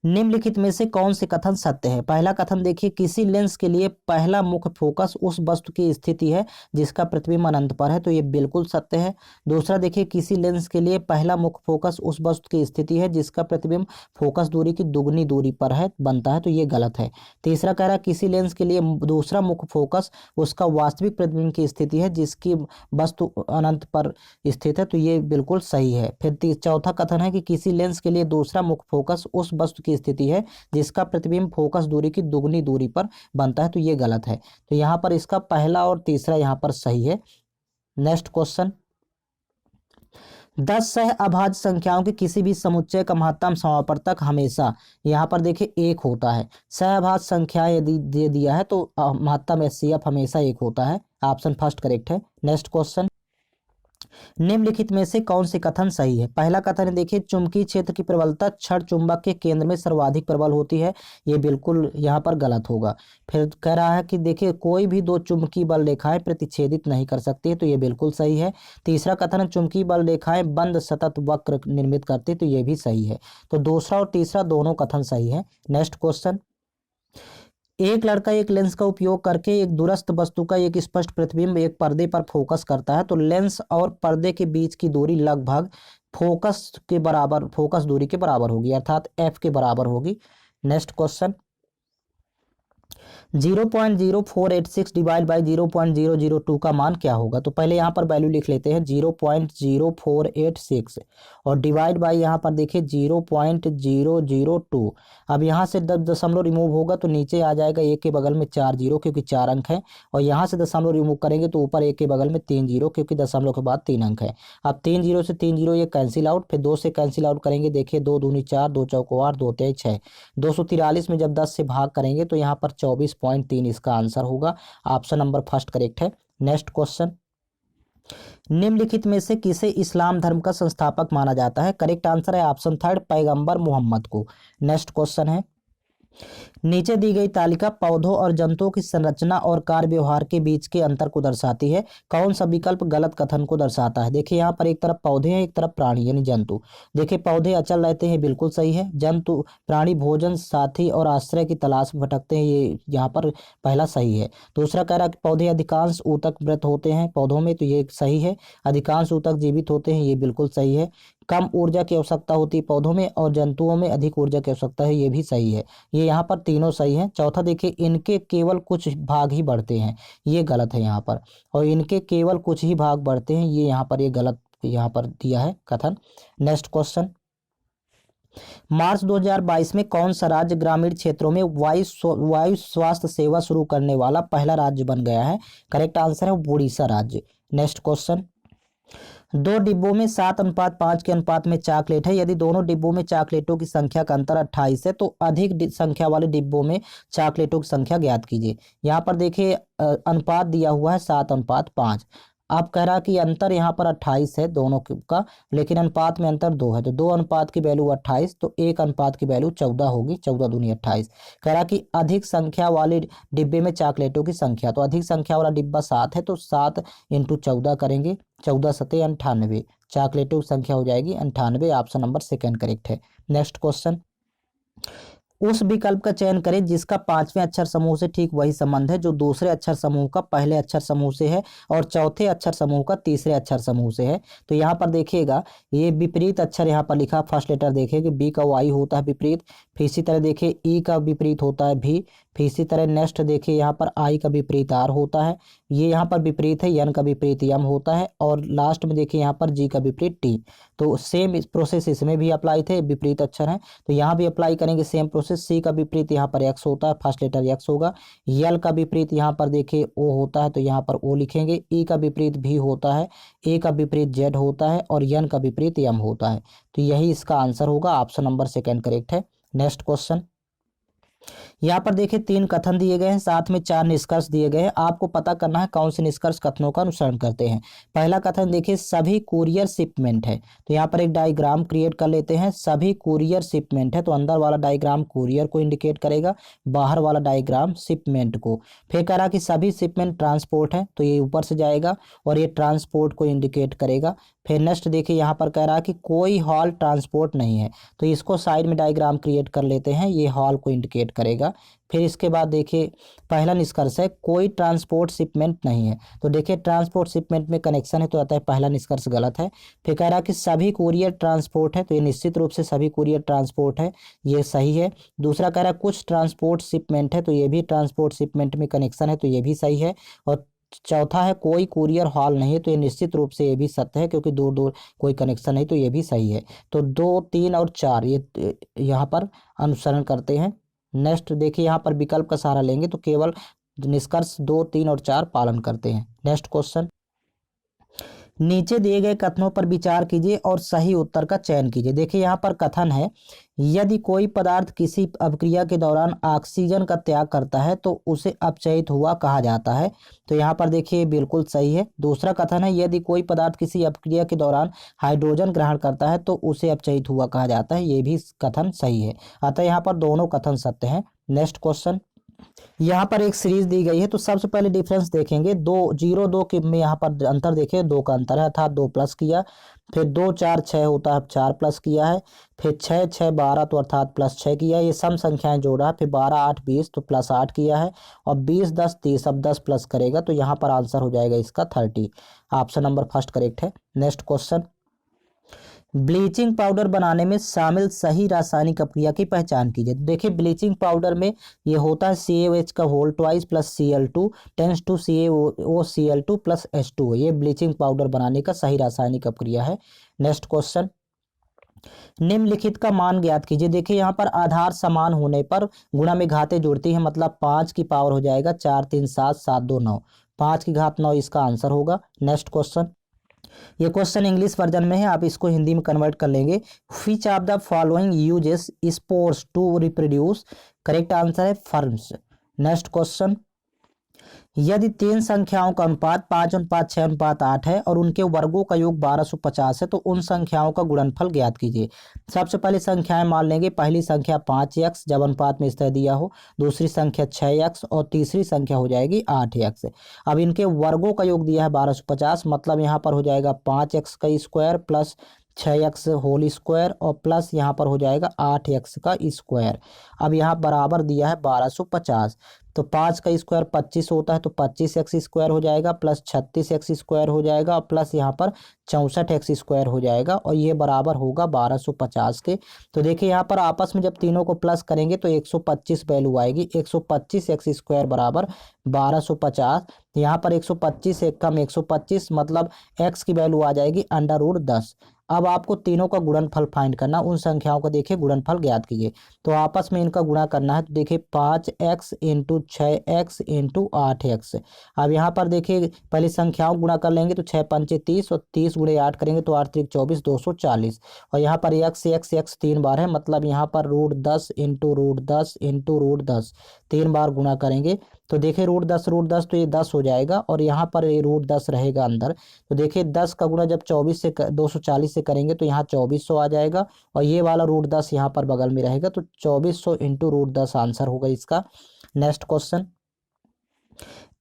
Speaker 1: निम्नलिखित में से कौन से कथन सत्य है? पहला कथन देखिए, किसी लेंस के लिए पहला मुख्य फोकस उस वस्तु की स्थिति है जिसका प्रतिबिंब अनंत पर है, तो ये बिल्कुल सत्य है। दूसरा देखिए, किसी लेंस के लिए पहला मुख्य फोकस उस वस्तु की स्थिति है जिसका प्रतिबिंब फोकस दूरी की दुगनी दूरी पर है बनता है, तो ये गलत है। तीसरा कह रहा है किसी लेंस के लिए दूसरा मुख्य फोकस उसका वास्तविक प्रतिबिंब की स्थिति है जिसकी वस्तु अनंत पर स्थित है, तो ये बिल्कुल सही है। फिर चौथा कथन है कि किसी लेंस के लिए दूसरा मुख्य फोकस उस वस्तु की स्थिति है जिसका प्रतिबिंब फोकस दूरी की दुगनी दूरी पर बनता है, तो ये गलत है। तो यहाँ पर इसका पहला और तीसरा यहाँ पर सही है। नेक्स्ट क्वेश्चन, 10 सह अभाज्य संख्याओं के किसी भी समुच्चय का महत्तम समावर्तक हमेशा, यहाँ पर देखिए 1 होता है। सह अभाज्य संख्या यदि दे दिया है तो महत्तम एचसीएफ हमेशा 1 होता है। ऑप्शन फर्स्ट करेक्ट है। नेक्स्ट क्वेश्चन, निम्नलिखित में से कौन से कथन सही है? पहला कथन है देखिए, चुंबकीय क्षेत्र की प्रबलता क्षण चुंबक के केंद्र में सर्वाधिक प्रबल होती है, ये बिल्कुल यहाँ पर गलत होगा। फिर कह रहा है कि देखिए कोई भी दो चुंबकीय बल रेखाएं प्रतिच्छेदित नहीं कर सकती है, तो ये बिल्कुल सही है। तीसरा कथन है चुंबकीय बल रेखाएं बंद सतत वक्र निर्मित करती है, तो ये भी सही है। तो दूसरा और तीसरा दोनों कथन सही है। नेक्स्ट क्वेश्चन, एक लड़का एक लेंस का उपयोग करके एक दूरस्थ वस्तु का एक स्पष्ट प्रतिबिंब एक पर्दे पर फोकस करता है, तो लेंस और पर्दे के बीच की दूरी लगभग फोकस दूरी के बराबर होगी, अर्थात एफ के बराबर होगी। नेक्स्ट क्वेश्चन, 0.0486 डिवाइड बाई 0.002 का मान क्या होगा? तो पहले यहाँ पर वैल्यू लिख लेते हैं 0.0486 और डिवाइड बाई यहाँ पर देखिए 0.002। अब यहाँ से 10 दशमलव रिमूव होगा तो नीचे आ जाएगा एक के बगल में 4 जीरो क्योंकि 4 अंक है, और यहाँ से दशमलव रिमूव करेंगे तो ऊपर एक के बगल में 3 जीरो क्योंकि दशमलव के बाद 3 अंक है। अब 3 जीरो से 3 जीरो ये कैंसिल आउट, फिर 2 से कैंसिल आउट करेंगे, देखिए 2 दूनी 4, 2 चौको 8, 2 तेईस 6, 243 में जब 10 से भाग करेंगे तो यहाँ पर 24.3 इसका आंसर होगा। ऑप्शन नंबर फर्स्ट करेक्ट है। नेक्स्ट क्वेश्चन, निम्नलिखित में से किसे इस्लाम धर्म का संस्थापक माना जाता है? करेक्ट आंसर है ऑप्शन थर्ड, पैगंबर मोहम्मद को। नेक्स्ट क्वेश्चन है, नीचे दी गई तालिका पौधों और जंतुओं की संरचना और कार्य व्यवहार के बीच के अंतर को दर्शाती है, कौन सा विकल्प गलत कथन को दर्शाता है? देखिए यहाँ पर एक तरफ पौधे हैं, एक तरफ प्राणी यानी जंतु। देखिए पौधे अचल रहते हैं, बिल्कुल सही है। जंतु प्राणी भोजन साथी और आश्रय की तलाश में भटकते हैं, ये यहाँ पर पहला सही है। दूसरा कह रहा है कि पौधे अधिकांश ऊतक व्रत होते हैं पौधों में, तो ये सही है। अधिकांश ऊतक जीवित होते हैं, ये बिल्कुल सही है। कम ऊर्जा की आवश्यकता होती है पौधों में और जंतुओं में अधिक ऊर्जा की आवश्यकता है, ये भी सही है। ये यहाँ पर तीनों सही हैं। चौथा देखिए, इनके केवल कुछ भाग ही बढ़ते हैं, ये गलत है यहाँ पर। और इनके केवल कुछ ही भाग बढ़ते हैं, ये यहाँ पर ये गलत यहाँ पर दिया है कथन। नेक्स्ट क्वेश्चन, मार्च 2022 में कौन सा राज्य ग्रामीण क्षेत्रों में वायु स्वास्थ्य सेवा शुरू करने वाला पहला राज्य बन गया है? करेक्ट आंसर है उड़ीसा राज्य। नेक्स्ट क्वेश्चन, 2 डिब्बों में 7:5 के अनुपात में चॉकलेट है, यदि दोनों डिब्बों में चॉकलेटों की संख्या का अंतर 28 है तो अधिक संख्या वाले डिब्बों में चॉकलेटों की संख्या ज्ञात कीजिए। यहाँ पर देखिए अनुपात दिया हुआ है 7:5। आप कह रहा कि अंतर यहाँ पर 28 है दोनों का, लेकिन अनुपात में अंतर 2 है, तो 2 अनुपात की वैल्यू 28, तो 1 अनुपात की वैल्यू 14 होगी, 14 दूनी 28। कह रहा कि अधिक संख्या वाले डिब्बे में चॉकलेटों की संख्या, तो अधिक संख्या वाला डिब्बा 7 है, तो 7 × 14 करेंगे, 14 सते 98, चॉकलेटों की संख्या हो जाएगी 98। ऑप्शन नंबर सेकंड करेक्ट है। नेक्स्ट क्वेश्चन, उस विकल्प का चयन करें जिसका 5वें अक्षर समूह से ठीक वही संबंध है जो दूसरे अक्षर समूह का पहले अक्षर समूह से है और चौथे अक्षर समूह का तीसरे अक्षर समूह से है। तो यहाँ पर देखिएगा ये विपरीत अक्षर यहाँ पर लिखा, फर्स्ट लेटर देखिए कि बी का वाई होता है विपरीत, फिर इसी तरह देखिए ई का विपरीत होता है भी, फिर इसी तरह नेक्स्ट देखिए यहाँ पर आई का विपरीत आर होता है, ये यहाँ पर विपरीत है एन का विपरीत यम होता है, और लास्ट में देखिए यहाँ पर जी का विपरीत टी। तो सेम प्रोसेस इसमें भी अप्लाई थे, विपरीत अक्षर है तो यहाँ भी अप्लाई करेंगे सेम प्रोसेस। सी का विपरीत यहाँ पर एक्स होता है, फर्स्ट लेटर एक्स होगा। यल का विपरीत यहाँ पर देखिए ओ होता है तो यहाँ पर ओ लिखेंगे। ई का विपरीत भी होता है, ए का विपरीत जेड होता है और एन का विपरीत एम होता है। तो यही इसका आंसर होगा, ऑप्शन नंबर सेकंड करेक्ट है। नेक्स्ट क्वेश्चन, यहाँ पर देखिए 3 कथन दिए गए हैं, साथ में 4 निष्कर्ष दिए गए हैं। आपको पता करना है कौन से निष्कर्ष कथनों का अनुसरण करते हैं। पहला कथन देखिए, सभी कुरियर शिपमेंट है, तो यहाँ पर एक डायग्राम क्रिएट कर लेते हैं। सभी कुरियर शिपमेंट है, तो अंदर वाला डायग्राम कुरियर को इंडिकेट करेगा, बाहर वाला डायग्राम शिपमेंट को। फिर कह रहा कि सभी शिपमेंट ट्रांसपोर्ट है, तो ये ऊपर से जाएगा और ये ट्रांसपोर्ट को इंडिकेट करेगा। फिर नेक्स्ट देखिए यहाँ पर कह रहा है कि कोई हॉल ट्रांसपोर्ट नहीं है, तो इसको साइड में डायग्राम क्रिएट कर लेते हैं, ये हॉल को इंडिकेट करेगा। फिर इसके बाद देखिए पहला निष्कर्ष है कोई ट्रांसपोर्ट शिपमेंट नहीं है, तो देखिए ट्रांसपोर्ट शिपमेंट में कनेक्शन है, तो आता है पहला निष्कर्ष गलत है। फिर कह रहा कि सभी कुरियर ट्रांसपोर्ट है, तो ये निश्चित रूप से सभी कुरियर ट्रांसपोर्ट है, ये सही है। दूसरा कह रहा है कुछ ट्रांसपोर्ट शिपमेंट है, तो ये भी ट्रांसपोर्ट शिपमेंट में कनेक्शन है, तो ये भी सही है। और चौथा है कोई कुरियर हॉल नहीं है, तो ये निश्चित रूप से ये भी सत्य है, क्योंकि दूर दूर कोई कनेक्शन नहीं, तो ये भी सही है। तो 2, 3 और 4 ये यहाँ पर अनुसरण करते हैं। नेक्स्ट देखिए यहाँ पर विकल्प का सहारा लेंगे तो केवल निष्कर्ष 2, 3 और 4 पालन करते हैं। नेक्स्ट क्वेश्चन, नीचे दिए गए कथनों पर विचार कीजिए और सही उत्तर का चयन कीजिए। देखिए यहाँ पर कथन है, यदि कोई पदार्थ किसी अपक्रिया के दौरान ऑक्सीजन का त्याग करता है तो उसे अपचयित हुआ कहा जाता है, तो यहाँ पर देखिए बिल्कुल सही है। दूसरा कथन है, यदि कोई पदार्थ किसी अपक्रिया के दौरान हाइड्रोजन ग्रहण करता है तो उसे अपचयित हुआ कहा जाता है, ये भी कथन सही है। अतः यहाँ पर दोनों कथन सत्य हैं। नेक्स्ट क्वेश्चन, यहाँ पर एक सीरीज दी गई है, तो सबसे पहले डिफरेंस देखेंगे। 2, 0, 2 के में यहाँ पर अंतर देखें, 2 का अंतर है, अर्थात 2 प्लस किया। फिर 2, 4, 6 होता है, 4 प्लस किया है। फिर 6, 6, 12 तो अर्थात प्लस 6 किया, ये सम संख्याएं जोड़ा है। फिर 12, 8, 20 तो प्लस 8 किया है। और 20, 10, 30, अब 10 प्लस करेगा तो यहाँ पर आंसर हो जाएगा इसका 30। ऑप्शन नंबर फर्स्ट करेक्ट है। नेक्स्ट क्वेश्चन, ब्लीचिंग पाउडर बनाने में शामिल सही रासायनिक अपक्रिया की पहचान कीजिए। देखिए ब्लीचिंग पाउडर में ये होता है CaOH का whole twice plus Cl2 tends to CaOCl2 plus H2, ये ब्लीचिंग पाउडर बनाने का सही रासायनिक अपक्रिया है। नेक्स्ट क्वेश्चन, निम्नलिखित का मान ज्ञात कीजिए। देखिए यहाँ पर आधार समान होने पर गुणा में घातें जुड़ती हैं, मतलब 5 की पावर हो जाएगा 4, 3, 7, 7, 2, 9, 5 की घात 9 इसका आंसर होगा। नेक्स्ट क्वेश्चन, ये क्वेश्चन इंग्लिश वर्जन में है, आप इसको हिंदी में कन्वर्ट कर लेंगे। Which of the following uses spores to reproduce, correct answer है फर्म्स। नेक्स्ट क्वेश्चन, यदि 3 संख्याओं का अनुपात 5:6:8 है और उनके वर्गों का योग 1250 है तो उन संख्याओं का गुणनफल ज्ञात कीजिए। सबसे पहले संख्याएं मान लेंगे, पहली संख्या 5x जब अनुपात में इस तरह दिया हो, दूसरी संख्या 6x और तीसरी संख्या हो जाएगी 8x। अब इनके वर्गों का योग दिया है 1250, मतलब यहाँ पर हो जाएगा 5x का square plus 6x whole square और प्लस यहाँ पर हो जाएगा 8x का स्क्वायर। अब यहाँ बराबर दिया है 1250, तो 5 का स्क्वायर 25 होता है, तो 25x स्क्वायर हो जाएगा प्लस 36x स्क्वायर हो जाएगा और प्लस यहाँ पर 64x स्क्वायर हो जाएगा, और ये बराबर होगा 1250 के। तो देखिए यहाँ पर आपस में जब तीनों को प्लस करेंगे तो 125 वैल्यू आएगी, 125x स्क्वायर बराबर 1250। यहाँ पर 125 से कम 125, मतलब x की वैल्यू आ जाएगी √10। अब आपको तीनों का गुणनफल फाइंड करना, उन संख्याओं का देखिए गुणनफल ज्ञात कीजिए। तो आपस में इनका गुणा करना है, तो देखिए 5x into 6x into 8x। अब यहाँ पर देखिए पहले संख्याओं गुणा कर लेंगे, तो 6 पंचे 30 और 30 गुणे 8 करेंगे तो 8 3 24, 240। और यहाँ पर x 3 बार है, मतलब यहाँ पर √10 इंटू √10 इंटू √10 3 बार गुणा करेंगे, तो देखिए √10 तो ये 10 हो जाएगा, और यहाँ पर ये √10 रहेगा अंदर। तो देखिए 10 का गुणा जब 240 से करेंगे तो यहाँ 2400 आ जाएगा, और ये वाला √10 यहाँ पर बगल में रहेगा, तो 2400 इंटू √10 आंसर होगा इसका। नेक्स्ट क्वेश्चन,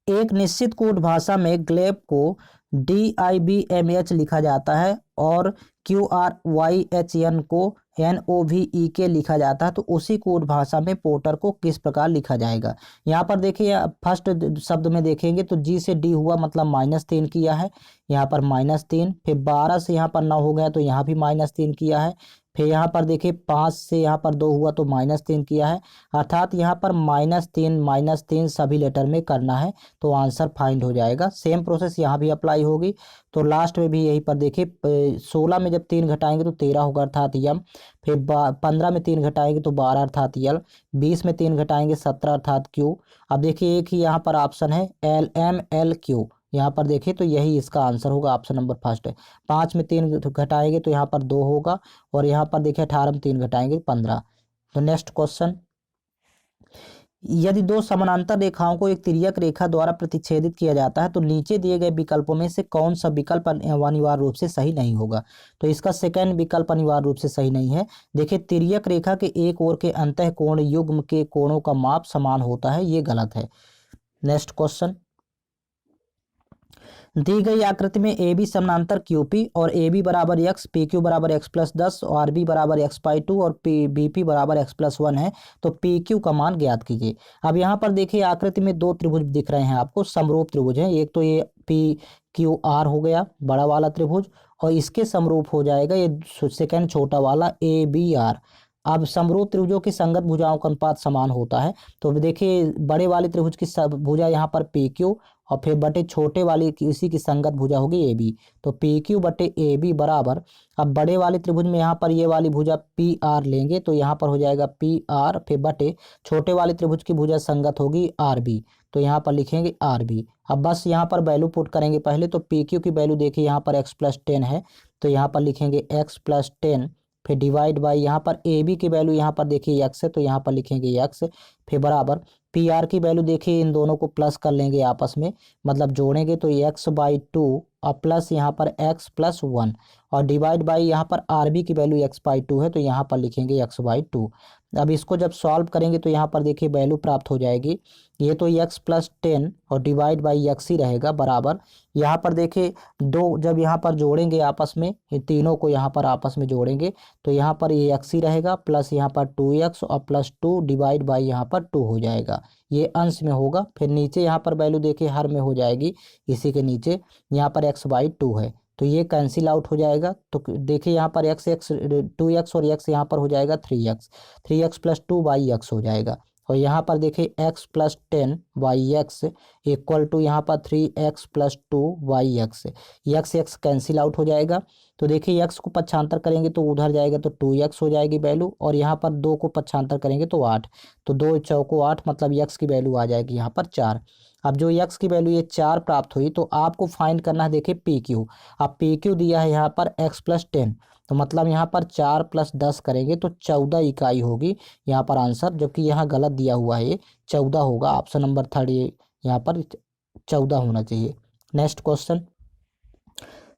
Speaker 1: एक निश्चित कोड भाषा में ग्लेब को DIBMH लिखा जाता है और QRYHN को NOVEK लिखा जाता है, तो उसी कोड भाषा में पोर्टर को किस प्रकार लिखा जाएगा। यहाँ पर देखिए फर्स्ट शब्द में देखेंगे तो G से D हुआ, मतलब -3 किया है, यहाँ पर -3। फिर 12 से यहाँ पर 9 हो गया तो यहाँ भी -3 किया है। फिर यहाँ पर देखिए 5 से यहाँ पर 2 हुआ तो -3 किया है, अर्थात यहाँ पर -3 सभी लेटर में करना है, तो आंसर फाइंड हो जाएगा। सेम प्रोसेस यहाँ भी अप्लाई होगी। तो लास्ट में भी यही पर देखिए 16 में जब 3 घटाएंगे तो 13 होगा, अर्थात यम। फिर 15 में 3 घटाएंगे तो 12, अर्थात यल। 20 में 3 घटाएंगे 17, अर्थात क्यू। अब देखिए एक ही यहाँ पर ऑप्शन है LMLQ, यहाँ पर देखिए तो यही इसका आंसर होगा, ऑप्शन नंबर फर्स्ट है। 5 में 3 घटाएंगे तो यहाँ पर 2 होगा, और यहाँ पर देखिए 18 में 3 घटाएंगे 15। तो नेक्स्ट क्वेश्चन, यदि दो समानांतर रेखाओं को एक तिर्यक रेखा द्वारा प्रतिच्छेदित किया जाता है तो नीचे दिए गए विकल्पों में से कौन सा विकल्प अनिवार्य रूप से सही नहीं होगा। तो इसका सेकंड विकल्प अनिवार्य रूप से सही नहीं है। देखिए, तिर्यक रेखा के एक ओर के अंतः कोण युग्म के कोणों का माप समान होता है, ये गलत है। नेक्स्ट क्वेश्चन, दी गई आकृति में ए बी समानांतर क्यूपी और ए बी बराबर एक्स, पी क्यू बराबर एक्स प्लस 10 और आर बी बराबर एक्स बाई 2 और पी बी पी बराबर एक्स प्लस 1 है, तो पी क्यू का मान ज्ञात कीजिए। अब यहाँ पर देखिए, आकृति में दो त्रिभुज दिख रहे हैं आपको, समरूप त्रिभुज हैं। एक तो ये पी क्यू आर हो गया बड़ा वाला त्रिभुज, और इसके समरूप हो जाएगा ये सेकेंड छोटा वाला ए बी आर। अब समरूप त्रिभुजों की संगत भुजाओं का अनुपात समान होता है। तो देखिए, बड़े वाले त्रिभुज की भुजा यहाँ पर पी क्यू और फिर बटे छोटे वाली इसी की संगत भुजा होगी ए बी, तो पी क्यू बटे ए बी बराबर, अब बड़े वाले त्रिभुज में यहाँ पर ये वाली भुजा पी आर लेंगे तो यहाँ पर हो जाएगा पी आर, फिर बटे छोटे वाले त्रिभुज की भुजा संगत होगी आर बी, तो यहाँ पर लिखेंगे आर बी। अब बस यहाँ पर वैल्यू पुट करेंगे पहले, तो पी क्यू की वैल्यू देखिए यहाँ पर एक्स प्लस 10 है, तो यहाँ पर लिखेंगे एक्स प्लस 10, फिर डिवाइड बाई यहाँ पर ए बी की वैल्यू यहाँ पर देखिए एक्स है, तो यहाँ पर लिखेंगे एक्स, फिर बराबर पी आर की वैल्यू देखिए इन दोनों को प्लस कर लेंगे आपस में, मतलब जोड़ेंगे तो एक्स बाई 2 और प्लस यहाँ पर एक्स प्लस 1 और डिवाइड बाई यहाँ पर आर बी की वैल्यू एक्स बाई 2 है, तो यहाँ पर लिखेंगे एक्स बाई 2। अब इसको जब सॉल्व करेंगे तो यहाँ पर देखिए वैल्यू प्राप्त हो जाएगी, ये तो एक्स प्लस 10 और डिवाइड बाई एक्स ही रहेगा बराबर, यहाँ पर देखिए दो जब यहाँ पर जोड़ेंगे आपस में, ये तीनों को यहाँ पर आपस में जोड़ेंगे तो यहाँ पर ये एक्स ही रहेगा, प्लस यहाँ पर 2x और प्लस 2 डिवाइड बाई यहाँ पर 2 हो जाएगा, ये अंश में होगा। फिर नीचे यहाँ पर वैल्यू देखिए हर में हो जाएगी, इसी के नीचे यहाँ पर एक्स बाई 2 है, तो ये कैंसिल आउट हो जाएगा। तो देखिए यहाँ पर एक्स एक्स 2x और एक्स यहाँ पर हो जाएगा 3x प्लस 2 बाई एक्स हो जाएगा, और यहाँ पर देखिए x plus 10 y x equal to यहाँ पर 3x plus 2 y x, x cancel out हो जाएगा। तो देखिए x को पक्षांतर करेंगे तो उधर जाएगा तो 2x हो जाएगी वैल्यू, और यहाँ पर 2 को पक्षांतर करेंगे तो 8, तो 2 चौको 8, मतलब x की वैल्यू आ जाएगी यहाँ पर 4। अब जो x की वैल्यू ये 4 प्राप्त हुई तो आपको फाइंड करना है देखिए पी क्यू। अब पी क्यू दिया है यहाँ पर x प्लस 10, तो मतलब यहाँ पर 4 प्लस 10 करेंगे तो 14 इकाई होगी यहाँ पर आंसर, जबकि यहाँ गलत दिया हुआ है, ये 14 होगा। ऑप्शन नंबर 3 यहाँ पर 14 होना चाहिए। नेक्स्ट क्वेश्चन,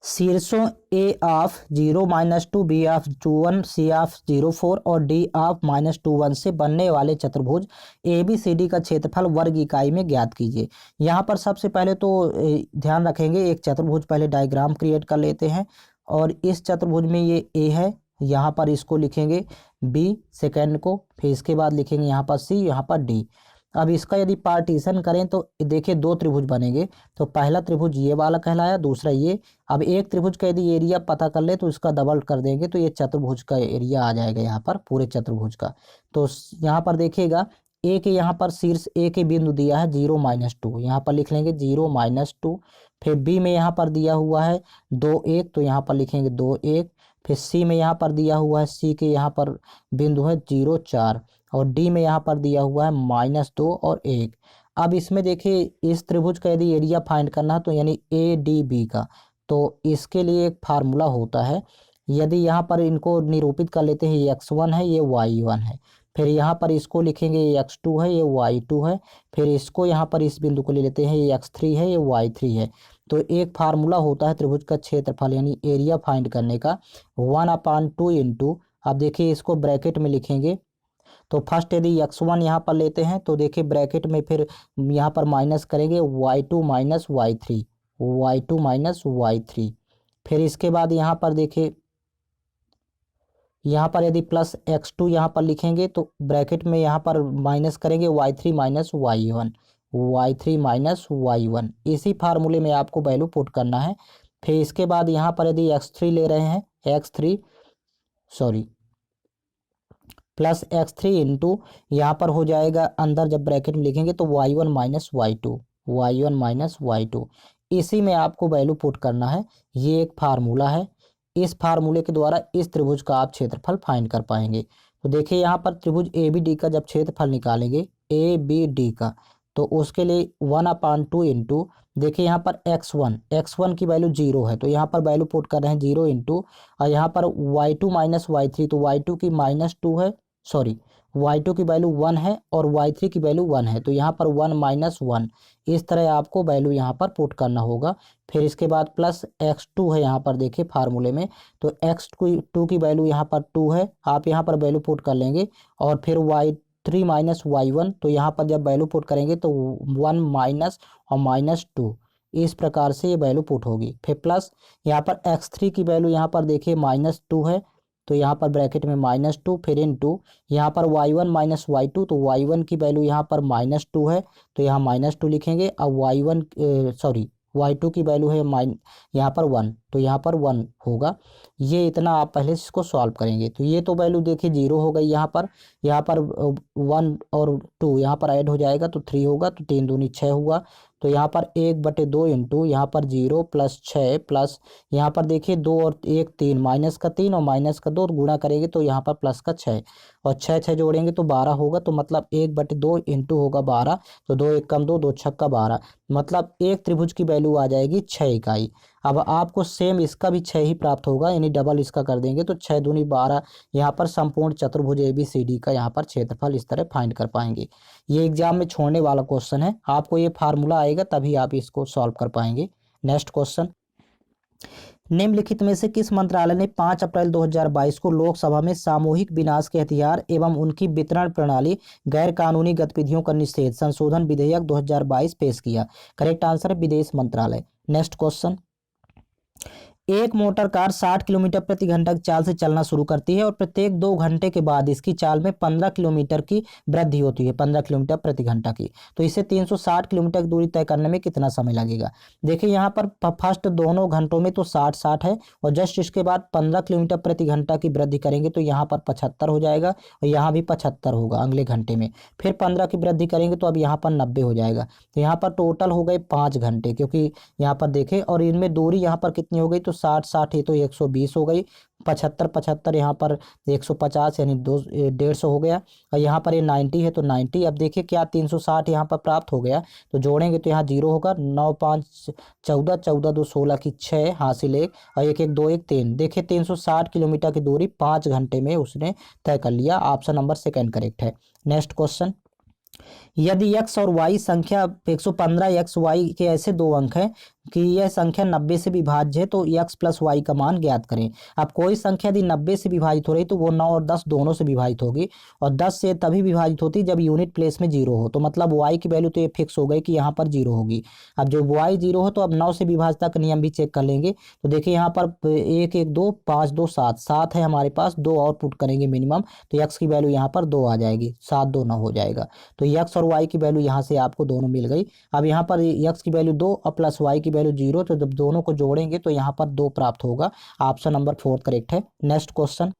Speaker 1: शीर्षों A of 0-2, B of 2-1, C of 0-4 और डी ऑफ -2-1 से बनने वाले चतुर्भुज ए बी सी डी का क्षेत्रफल वर्ग इकाई में ज्ञात कीजिए। यहाँ पर सबसे पहले तो ध्यान रखेंगे, एक चतुर्भुज पहले डायग्राम क्रिएट कर लेते हैं, और इस चतुर्भुज में ये ए है, यहाँ पर इसको लिखेंगे बी सेकेंड को, फिर इसके बाद लिखेंगे यहाँ पर सी, यहाँ पर डी। अब इसका यदि पार्टीशन करें तो देखिए दो त्रिभुज बनेंगे, तो पहला त्रिभुज ये वाला कहलाया, दूसरा ये। अब एक त्रिभुज का यदि एरिया पता कर ले तो इसका डबल कर देंगे तो ये चतुर्भुज का एरिया आ जाएगा यहाँ पर पूरे चतुर्भुज का। तो यहाँ पर देखिएगा ए के यहाँ पर शीर्ष ए के बिंदु दिया है 0-2, यहाँ पर लिख लेंगे 0-2, फिर बी में यहाँ पर दिया हुआ है 2-1, तो यहाँ पर लिखेंगे 2-1, फिर सी में यहाँ पर दिया हुआ है, सी के यहाँ पर बिंदु है 0-4, और डी में यहाँ पर दिया हुआ है -2 और 1। अब इसमें देखिए इस त्रिभुज का यदि एरिया फाइंड करना है तो यानी ए डी बी का, तो इसके लिए एक फार्मूला होता है। यदि यहाँ पर इनको निरूपित कर लेते हैं, ये x1 है, ये y1 है, फिर यहाँ पर इसको लिखेंगे ये x2 है, ये y2 है, फिर इसको यहाँ पर इस बिंदु को ले लेते हैं, ये x3 है, ये y3 है। तो एक फार्मूला होता है त्रिभुज का क्षेत्रफल यानी एरिया फाइंड करने का, 1/2 इंटू, अब देखिए इसको ब्रैकेट में लिखेंगे, तो फर्स्ट यदि x1 यहाँ पर लेते हैं तो देखिए ब्रैकेट में फिर यहाँ पर माइनस करेंगे y2 minus y3, y2 minus y3, फिर इसके बाद यहाँ पर देखिए यहाँ पर यदि प्लस x2 यहाँ पर लिखेंगे तो ब्रैकेट में यहाँ पर माइनस करेंगे y3 minus y1, y3 minus y1। इसी फार्मूले में आपको वैल्यू पुट करना है। फिर इसके बाद यहाँ पर यदि x3 ले रहे हैं, प्लस x3 इंटू यहाँ पर हो जाएगा अंदर जब ब्रैकेट में लिखेंगे तो y1 माइनस y2, इसी में आपको वैल्यू पुट करना है। ये एक फार्मूला है, इस फार्मूले के द्वारा इस त्रिभुज का आप क्षेत्रफल फाइंड कर पाएंगे। तो देखिए यहाँ पर त्रिभुज ए बी डी का जब क्षेत्रफल निकालेंगे ए बी डी का, तो उसके लिए 1/2 इंटू, देखिए यहाँ पर x1 की वैल्यू 0 है, तो यहाँ पर वैल्यू पुट कर रहे हैं 0 इंटू, और यहाँ पर y2 माइनस y3, तो y2 की -2 है, y2 की वैल्यू 1 है और y3 की वैल्यू 1 है, तो यहाँ पर 1 माइनस 1 इस तरह आपको वैल्यू यहाँ पर पुट करना होगा। फिर इसके बाद प्लस x2 है यहाँ पर देखिए फार्मूले में, तो x2 की वैल्यू यहाँ पर 2 है, आप यहाँ पर वैल्यू पुट कर लेंगे। और फिर y3 माइनस y1, तो यहाँ पर जब वैल्यू पुट करेंगे तो 1 माइनस और माइनस 2 इस प्रकार से ये वैल्यू पुट होगी। फिर प्लस यहाँ पर x3 की वैल्यू यहाँ पर देखिए -2 है, तो यहाँ पर ब्रैकेट में -2 फिर इन 2 यहाँ पर y1 माइनस y2, तो y1 की वैल्यू यहाँ पर -2 है, तो यहाँ -2 लिखेंगे। अब y2 की वैल्यू है यहाँ पर 1, तो यहाँ पर 1 होगा। ये इतना आप पहले इसको सॉल्व करेंगे, तो ये तो वैल्यू देखिए 0 हो गई। यहाँ पर 1 और 2 यहाँ पर ऐड हो जाएगा तो 3 होगा, तो 3 दूनी 6 हुआ। तो यहाँ पर 1/2 इंटू यहाँ पर 0 प्लस 6 प्लस यहाँ पर देखिए 2 और 1 3, माइनस का 3 और माइनस का 2 गुणा करेंगे तो यहाँ पर प्लस का 6 और 6 जोड़ेंगे तो 12 होगा। तो मतलब 1/2 इंटू होगा 12, तो 2 1 कम 2, 2 छक्का 12, मतलब एक त्रिभुज की वैल्यू आ जाएगी 6 इकाई। अब आपको सेम इसका भी 6 ही प्राप्त होगा, यानी डबल इसका कर देंगे तो 6 दूनी 12 यहाँ पर संपूर्ण चतुर्भुज ABCD का यहाँ पर क्षेत्रफल इस तरह फाइंड कर पाएंगे। ये एग्जाम में छोड़ने वाला क्वेश्चन है, आपको ये फार्मूला आएगा तभी आप इसको सॉल्व कर पाएंगे। नेक्स्ट क्वेश्चन, निम्नलिखित में से किस मंत्रालय ने 5 अप्रैल 2022 को लोकसभा में सामूहिक विनाश के हथियार एवं उनकी वितरण प्रणाली गैर कानूनी गतिविधियों का निषेध संशोधन विधेयक 2022 पेश किया? करेक्ट आंसर है विदेश मंत्रालय। नेक्स्ट क्वेश्चन, एक मोटर कार 60 किलोमीटर प्रति घंटा की चाल से चलना शुरू करती है और प्रत्येक 2 घंटे के बाद इसकी चाल में 15 किलोमीटर की वृद्धि होती है, 15 किलोमीटर प्रति घंटा की। तो इसे 360 किलोमीटर की दूरी तय करने में कितना समय लगेगा? देखिए यहाँ पर फर्स्ट दोनों घंटों में तो 60 है और जस्ट इसके बाद 15 किलोमीटर प्रति घंटा की वृद्धि करेंगे तो यहाँ पर 75 हो जाएगा और यहाँ भी 75 होगा अगले घंटे में। फिर 15 की वृद्धि करेंगे तो अब यहाँ पर 90 हो जाएगा। तो यहाँ पर टोटल हो गए 5 घंटे, क्योंकि यहाँ पर देखें और इनमें दूरी यहाँ पर कितनी हो गई, तो 60 है तो 120 हो गई, 75 यहाँ पर 150 यानी 150 हो गया, और यहाँ पर ये 90 है तो 90। अब देखिए क्या 360 यहाँ पर प्राप्त हो गया, तो जोड़ेंगे तो यहाँ 0 होगा। 9 5 14, 14 2 16 की 6 हासिल 1 और 1 1 2 1 3। देखिए 360 किलोमीटर की दूरी 5 घंटे में उसने तय कर लिया। ऑप्शन नंबर सेकेंड करेक्ट है। नेक्स्ट क्वेश्चन, यदि x और y संख्या 115 x y के ऐसे दो अंक हैं कि यह संख्या 90 से विभाज्य है तो x प्लस y का मान ज्ञात करें। अब कोई संख्या यदि 90 से विभाजित हो रही तो वो 9 और 10 दोनों से विभाजित होगी, और 10 से तभी विभाजित होती जब यूनिट प्लेस में 0 हो। तो मतलब y की वैल्यू तो ये फिक्स हो गई कि यहाँ पर 0 होगी। अब जो y 0 हो तो अब 9 से विभाजता का नियम भी चेक कर लेंगे। तो देखिए यहाँ पर 1 1 2 5 2 7 7 है हमारे पास, 2 और पुट करेंगे मिनिमम, तो x की वैल्यू यहाँ पर 2 आ जाएगी, 7 2 9 हो जाएगा। तो x और y की वैल्यू यहाँ से आपको दोनों मिल गई। अब यहाँ पर x की वैल्यू 2 और प्लस y की वैल्यू 0, तो जब दोनों को जोड़ेंगे तो यहाँ पर 2 प्राप्त होगा। ऑप्शन नंबर 4 करेक्ट है। नेक्स्ट क्वेश्चन,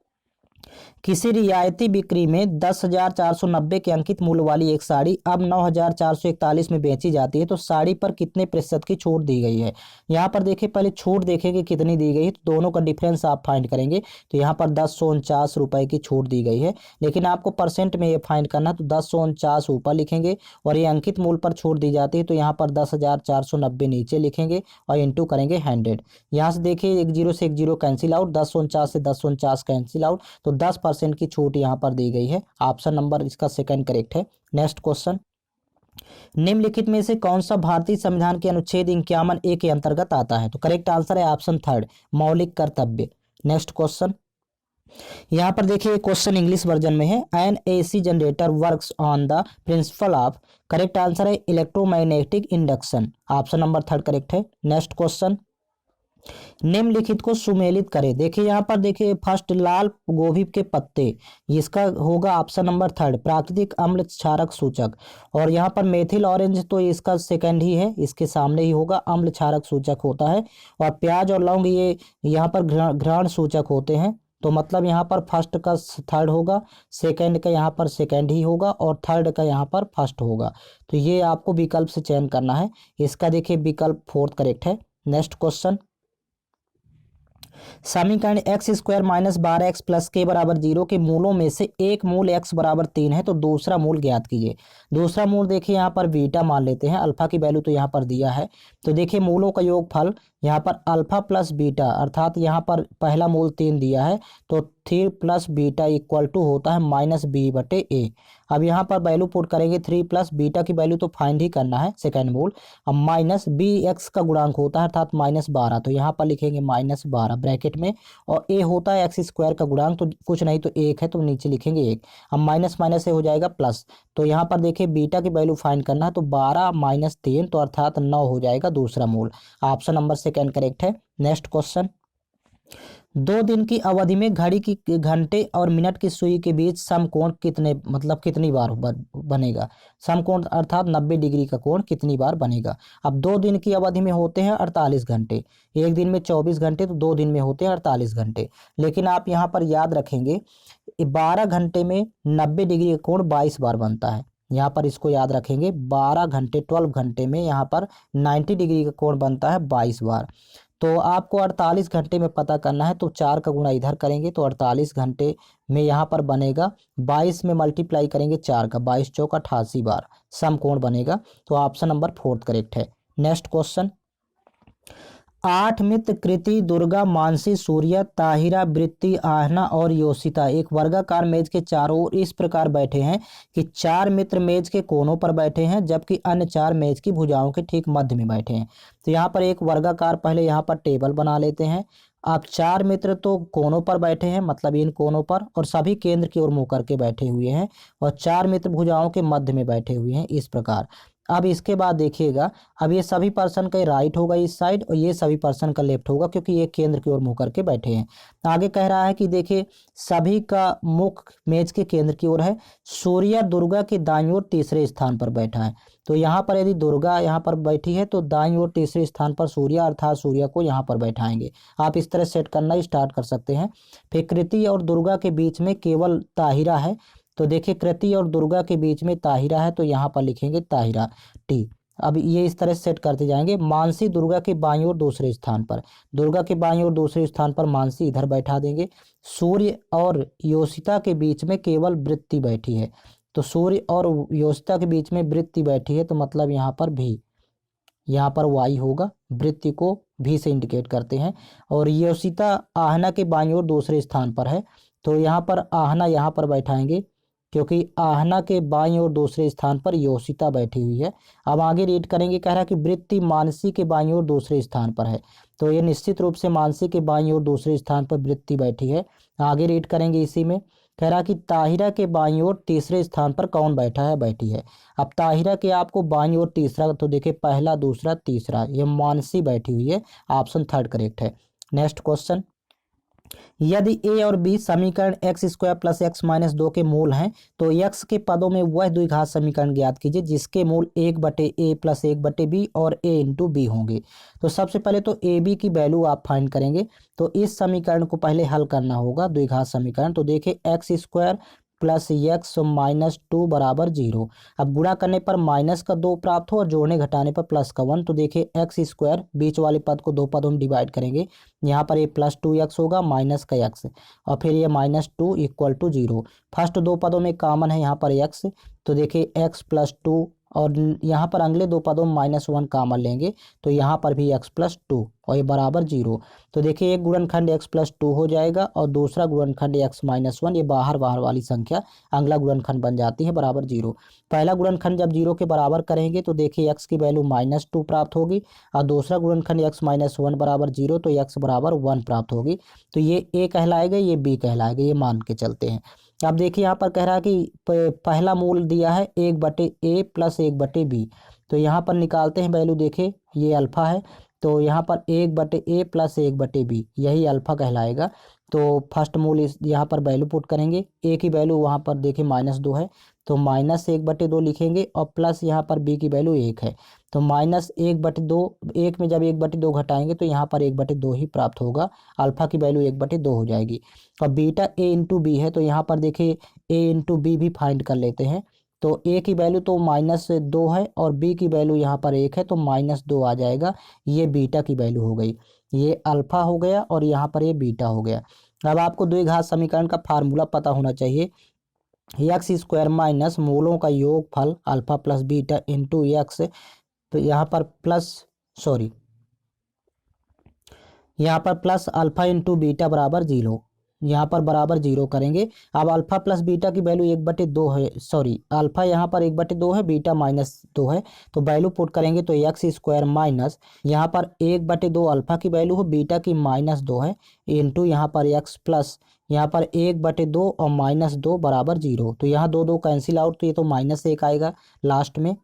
Speaker 1: किसी रियायती बिक्री में 10,490 के अंकित मूल्य वाली एक साड़ी अब 9,441 में बेची जाती है तो साड़ी पर कितने प्रतिशत की छूट दी गई है? यहाँ पर देखिए पहले छूट देखेंगे कितनी दी गई है, तो दोनों का डिफरेंस आप फाइंड करेंगे। तो यहाँ पर 1049 रुपए की छूट दी गई है, लेकिन आपको परसेंट में ये फाइंड करना, तो 1049 ऊपर लिखेंगे और ये अंकित मूल्य पर छूट दी जाती है तो यहाँ पर 10,490 नीचे लिखेंगे और इंटू करेंगे 100। यहाँ से देखिए 1 0 से 1 0 कैंसिल आउट, 1049 से 1049 कैंसिल आउट, तो 10% की छूट यहाँ पर दी गई है। ऑप्शन नंबर इसका सेकंड करेक्ट है। नेक्स्ट क्वेश्चन, निम्नलिखित में से कौन सा भारतीय संविधान के अनुच्छेद 51A के अंतर्गत आता है? तो करेक्ट आंसर है ऑप्शन थर्ड, मौलिक कर्तव्य। नेक्स्ट क्वेश्चन, यहाँ पर देखिए क्वेश्चन इंग्लिश वर्जन में है। An AC generator works on the principle of, correct answer है electromagnetic induction. Option number third correct है। नेक्स्ट क्वेश्चन, निम्नलिखित को सुमेलित करें। देखिए यहाँ पर देखिए फर्स्ट लाल गोभी के पत्ते, इसका होगा ऑप्शन नंबर थर्ड प्राकृतिक अम्ल क्षारक सूचक, और यहाँ पर मेथिल ऑरेंज तो इसका सेकंड ही है, इसके सामने ही होगा, अम्ल क्षारक सूचक होता है। और प्याज और लौंग ये यहाँ पर घ्राण सूचक होते हैं, तो मतलब यहाँ पर फर्स्ट का थर्ड होगा, सेकंड का यहाँ पर सेकंड ही होगा और थर्ड का यहाँ पर फर्स्ट होगा। तो ये आपको विकल्प से चयन करना है। इसका देखिए विकल्प फोर्थ करेक्ट है। नेक्स्ट क्वेश्चन, समीकरण x² - 12x + k = 0 के मूलों में से एक मूल x = 3 है तो दूसरा मूल ज्ञात कीजिए। दूसरा मूल देखिए यहाँ पर बीटा मान लेते हैं, अल्फा की वैल्यू तो यहाँ पर दिया है, तो देखिए मूलों का योगफल यहाँ पर अल्फा प्लस बीटा, अर्थात यहाँ पर पहला मूल 3 दिया है तो 3 प्लस बीटा इक्वल टू होता है -b/a। अब यहाँ पर वैल्यू पुट करेंगे, 3 प्लस बीटा की वैल्यू तो फाइंड ही करना है सेकेंड मूल। अब माइनस बी एक्स का गुणांक होता है अर्थात -12, तो यहाँ पर लिखेंगे -12 ब्रैकेट में, और ए होता है एक्स स्क्वायर का गुणांक, तो कुछ नहीं तो 1 है तो नीचे लिखेंगे 1। अब माइनस माइनस से हो जाएगा प्लस, तो यहाँ पर देखिए बीटा की वैल्यू फाइंड करना है, तो 12 - 3 तो अर्थात 9 हो जाएगा दूसरा मूल। ऑप्शन नंबर सेकेंड करेक्ट है। नेक्स्ट क्वेश्चन, 2 दिन की अवधि में घड़ी की घंटे और मिनट की सुई के बीच समकोण कितनी बार बनेगा। समकोण अर्थात 90 डिग्री का कोण कितनी बार बनेगा। अब 2 दिन की अवधि में होते हैं 48 घंटे, एक दिन में 24 घंटे, तो 2 दिन में होते हैं 48 घंटे। लेकिन आप यहाँ पर याद रखेंगे 12 घंटे में 90 डिग्री का कोण 22 बार बनता है। यहाँ पर इसको याद रखेंगे, 12 घंटे में यहाँ पर 90 डिग्री का कोण बनता है 22 बार। तो आपको 48 घंटे में पता करना है, तो 4 का गुणा इधर करेंगे तो 48 घंटे में यहाँ पर बनेगा, 22 में मल्टीप्लाई करेंगे 4 का, 22 चौक 88 बार समकोण बनेगा। तो ऑप्शन नंबर 4 करेक्ट है। नेक्स्ट क्वेश्चन, 8 मित्र कृति, दुर्गा, मानसी, सूर्या, ताहिरा, वृत्ति, आहना और योशिता एक वर्गाकार मेज के चारों ओर इस प्रकार बैठे हैं कि 4 मित्र मेज के कोनों पर बैठे हैं जबकि अन्य 4 मेज की भुजाओं के ठीक मध्य में बैठे हैं। तो यहाँ पर एक वर्गाकार पहले यहाँ पर टेबल बना लेते हैं। आप 4 मित्र तो कोनों पर बैठे हैं, मतलब इन कोनों पर, और सभी केंद्र की ओर मुंह करके बैठे हुए हैं, और 4 मित्र भुजाओं के मध्य में बैठे हुए हैं इस प्रकार। अब इसके बाद देखिएगा, अब ये सभी पर्सन का राइट होगा इस साइड, और ये सभी पर्सन का लेफ्ट होगा क्योंकि ये केंद्र की ओर मुंह करके बैठे हैं। आगे कह रहा है कि देखिए सभी का मुख मेज के केंद्र की ओर है। सूर्या दुर्गा के दाईं ओर तीसरे स्थान पर बैठा है, तो यहाँ पर यदि दुर्गा यहाँ पर बैठी है तो दाईं ओर तीसरे स्थान पर सूर्या, अर्थात सूर्या को यहाँ पर बैठाएंगे। आप इस तरह सेट करना स्टार्ट कर सकते हैं। फिर कृति और दुर्गा के बीच में केवल ताहिरा है, तो देखिए कृति और दुर्गा के बीच में ताहिरा है, तो यहाँ पर लिखेंगे ताहिरा टी। अब ये इस तरह सेट करते जाएंगे। मानसी दुर्गा के बाईं ओर दूसरे स्थान पर, दुर्गा के बाईं ओर दूसरे स्थान पर मानसी इधर बैठा देंगे। सूर्य और योशिता के बीच में केवल वृत्ति बैठी है, तो सूर्य और योशिता के बीच में वृत्ति बैठी है, तो मतलब यहाँ पर भी, यहाँ पर वाई होगा, वृत्ति को भी से इंडिकेट करते हैं। और योशिता आहना के बाईं ओर दूसरे स्थान पर है, तो यहाँ पर आहना यहाँ पर बैठाएंगे क्योंकि आहना के बाईं ओर दूसरे स्थान पर योशिता बैठी हुई है। अब आगे रीड करेंगे, कह रहा है कि वृत्ति मानसी के बाईं ओर दूसरे स्थान पर है, तो ये निश्चित रूप से मानसी के बाईं ओर दूसरे स्थान पर वृत्ति बैठी है। आगे रीड करेंगे इसी में, कह रहा कि ताहिरा के बाईं ओर तीसरे स्थान पर कौन बैठा है, बैठी है। अब ताहिरा के आपको बाईं ओर तीसरा, तो देखिए पहला दूसरा तीसरा, ये मानसी बैठी हुई है। ऑप्शन थर्ड करेक्ट है। नेक्स्ट क्वेश्चन, यदि ए और बी समीकरण x square plus x minus 2 के मूल हैं तो एक्स के पदों में वह द्विघात समीकरण ज्ञात कीजिए जिसके मूल 1/a प्लस 1/b और a इंटू बी होंगे। तो सबसे पहले तो ए बी की वैल्यू आप फाइंड करेंगे, तो इस समीकरण को पहले हल करना होगा, द्विघात समीकरण। तो देखिए x square plus x minus 2 बराबर 0। अब गुणा करने पर माइनस का 2 प्राप्त हो और जोड़ने घटाने पर प्लस का 1, तो देखिए एक्स स्क्वायर बीच वाले पद को 2 पदों में डिवाइड करेंगे, यहाँ पर ये प्लस 2x होगा माइनस का x, और फिर ये -2 इक्वल टू 0। फर्स्ट 2 पदों में कॉमन है यहाँ पर x, तो देखिए x प्लस 2, और यहाँ पर अगले 2 पदों में -1 कॉमन लेंगे, तो यहाँ पर भी x प्लस 2 और ये बराबर 0। तो देखिए एक गुणनखंड x प्लस 2 हो जाएगा और दूसरा गुणनखंड x माइनस 1, ये बाहर वाली संख्या अगला गुणनखंड बन जाती है बराबर 0। पहला गुणनखंड जब 0 के बराबर करेंगे तो देखिए x की वैल्यू -2 प्राप्त होगी, और दूसरा गुणनखंड x माइनस 1 बराबर 0, तो x बराबर 1 प्राप्त होगी। तो ये a कहलाएगा, ये b कहलाएगा, ये मान के चलते हैं। अब देखिए यहाँ पर कह रहा है कि पहला मूल दिया है 1/a प्लस 1/b, तो यहाँ पर निकालते हैं वैल्यू। देखिए ये अल्फा है, तो यहाँ पर 1/a प्लस 1/b यही अल्फा कहलाएगा। तो फर्स्ट मूल इस यहाँ पर वैल्यू पुट करेंगे, a की वैल्यू वहाँ पर देखिए -2 है, तो -1/2 लिखेंगे, और प्लस यहाँ पर b की वैल्यू 1 है, तो -1/2, 1 में जब 1/2 घटाएंगे तो यहाँ पर 1/2 ही प्राप्त होगा, अल्फा की वैल्यू 1/2 हो जाएगी। और बीटा a इंटू बी है, तो यहाँ पर देखिए a इंटू बी भी फाइंड कर लेते हैं। तो a की वैल्यू तो -2 है और b की वैल्यू यहाँ पर 1 है, तो -2 आ जाएगा, ये बीटा की वैल्यू हो गई, ये अल्फा हो गया और यहाँ पर ये बीटा हो गया। अब आपको द्विघात समीकरण का फार्मूला पता होना चाहिए, एक्स स्क्वायर माइनस मूलों का योग फल alpha plus beta into x, तो यहाँ पर प्लस अल्फा इंटू बीटा बराबर 0। यहाँ पर बराबर 0 करेंगे। अब अल्फा प्लस बीटा की वैल्यू 1/2 है, सॉरी अल्फा यहाँ पर 1/2 है, बीटा -2 है, तो वैल्यू पुट करेंगे तो एक्स स्क्वायर माइनस यहाँ पर 1/2 अल्फा की वैल्यू है, बीटा की -2 है, इंटू यहाँ पर एक्स प्लस यहाँ पर 1/2 और -2 बराबर 0। तो यहाँ दो दो कैंसिल आउट, तो ये तो -1 आएगा लास्ट में।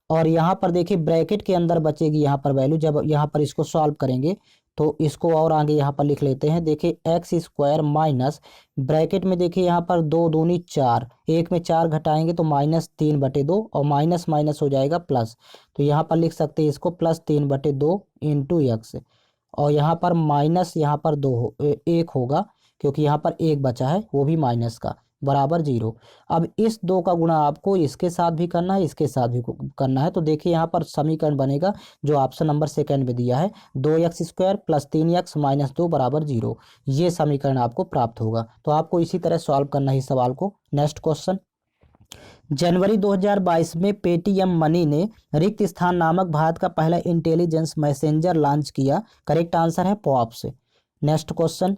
Speaker 1: और यहाँ पर देखिए ब्रैकेट के अंदर बचेगी यहाँ पर वैल्यू, जब यहाँ पर इसको सॉल्व करेंगे तो इसको और आगे यहाँ पर लिख लेते हैं। देखिए एक्स स्क्वायर माइनस ब्रैकेट में देखिए यहाँ पर 2 दूनी 4, एक में 4 घटाएंगे तो -3/2 और माइनस माइनस हो जाएगा प्लस, तो यहाँ पर लिख सकते हैं इसको +3/2 इंटू एक्स, और यहाँ पर माइनस यहाँ पर 1 होगा क्योंकि यहाँ पर 1 बचा है वो भी माइनस का, बराबर 0। अब इस 2 का गुणा आपको इसके साथ भी करना है, इसके साथ भी करना है। तो देखिए यहाँ पर समीकरण बनेगा जो ऑप्शन नंबर सेकंड में दिया है, 2x² + 3x - 2 बराबर 0। ये समीकरण आपको प्राप्त होगा। तो आपको इसी तरह सॉल्व करना है इस सवाल को। नेक्स्ट क्वेश्चन, जनवरी 2022 में पेटीएम मनी ने रिक्त स्थान नामक भारत का पहला इंटेलिजेंस मैसेंजर लॉन्च किया। करेक्ट आंसर है पॉप्स। नेक्स्ट क्वेश्चन,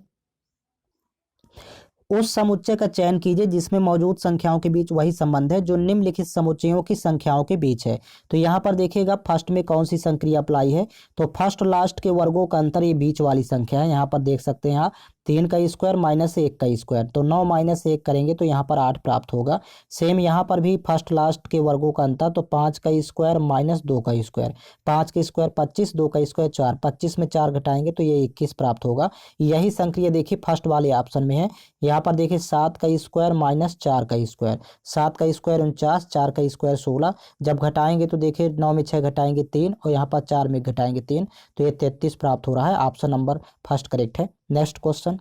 Speaker 1: उस समुच्चय का चयन कीजिए जिसमें मौजूद संख्याओं के बीच वही संबंध है जो निम्नलिखित समुच्चयों की संख्याओं के बीच है। तो यहाँ पर देखिएगा फर्स्ट में कौन सी संक्रिया अप्लाई है, तो फर्स्ट लास्ट के वर्गों का अंतर ये बीच वाली संख्या है। यहाँ पर देख सकते हैं आप 3 का स्क्वायर माइनस 1 का स्क्वायर, तो 9 - 1 करेंगे तो यहाँ पर 8 प्राप्त होगा। सेम यहाँ पर भी फर्स्ट लास्ट के वर्गों का अंतर, तो 5 का स्क्वायर माइनस 2 का स्क्वायर, 5 का स्क्वायर 25, 2 का स्क्वायर 4, 25 में 4 घटाएंगे तो ये 21 प्राप्त होगा। यही संक्रिया देखिए फर्स्ट वाले ऑप्शन में है। यहाँ पर देखिए 7 का स्क्वायर माइनस 4 का स्क्वायर, 7 का स्क्वायर 49, 4 का स्क्वायर 16, जब घटाएंगे तो देखिए 9 में 6 घटाएंगे 3 और यहाँ पर 4 में घटाएंगे 3, तो ये 33 प्राप्त हो रहा है। ऑप्शन नंबर फर्स्ट करेक्ट है। नेक्स्ट क्वेश्चन,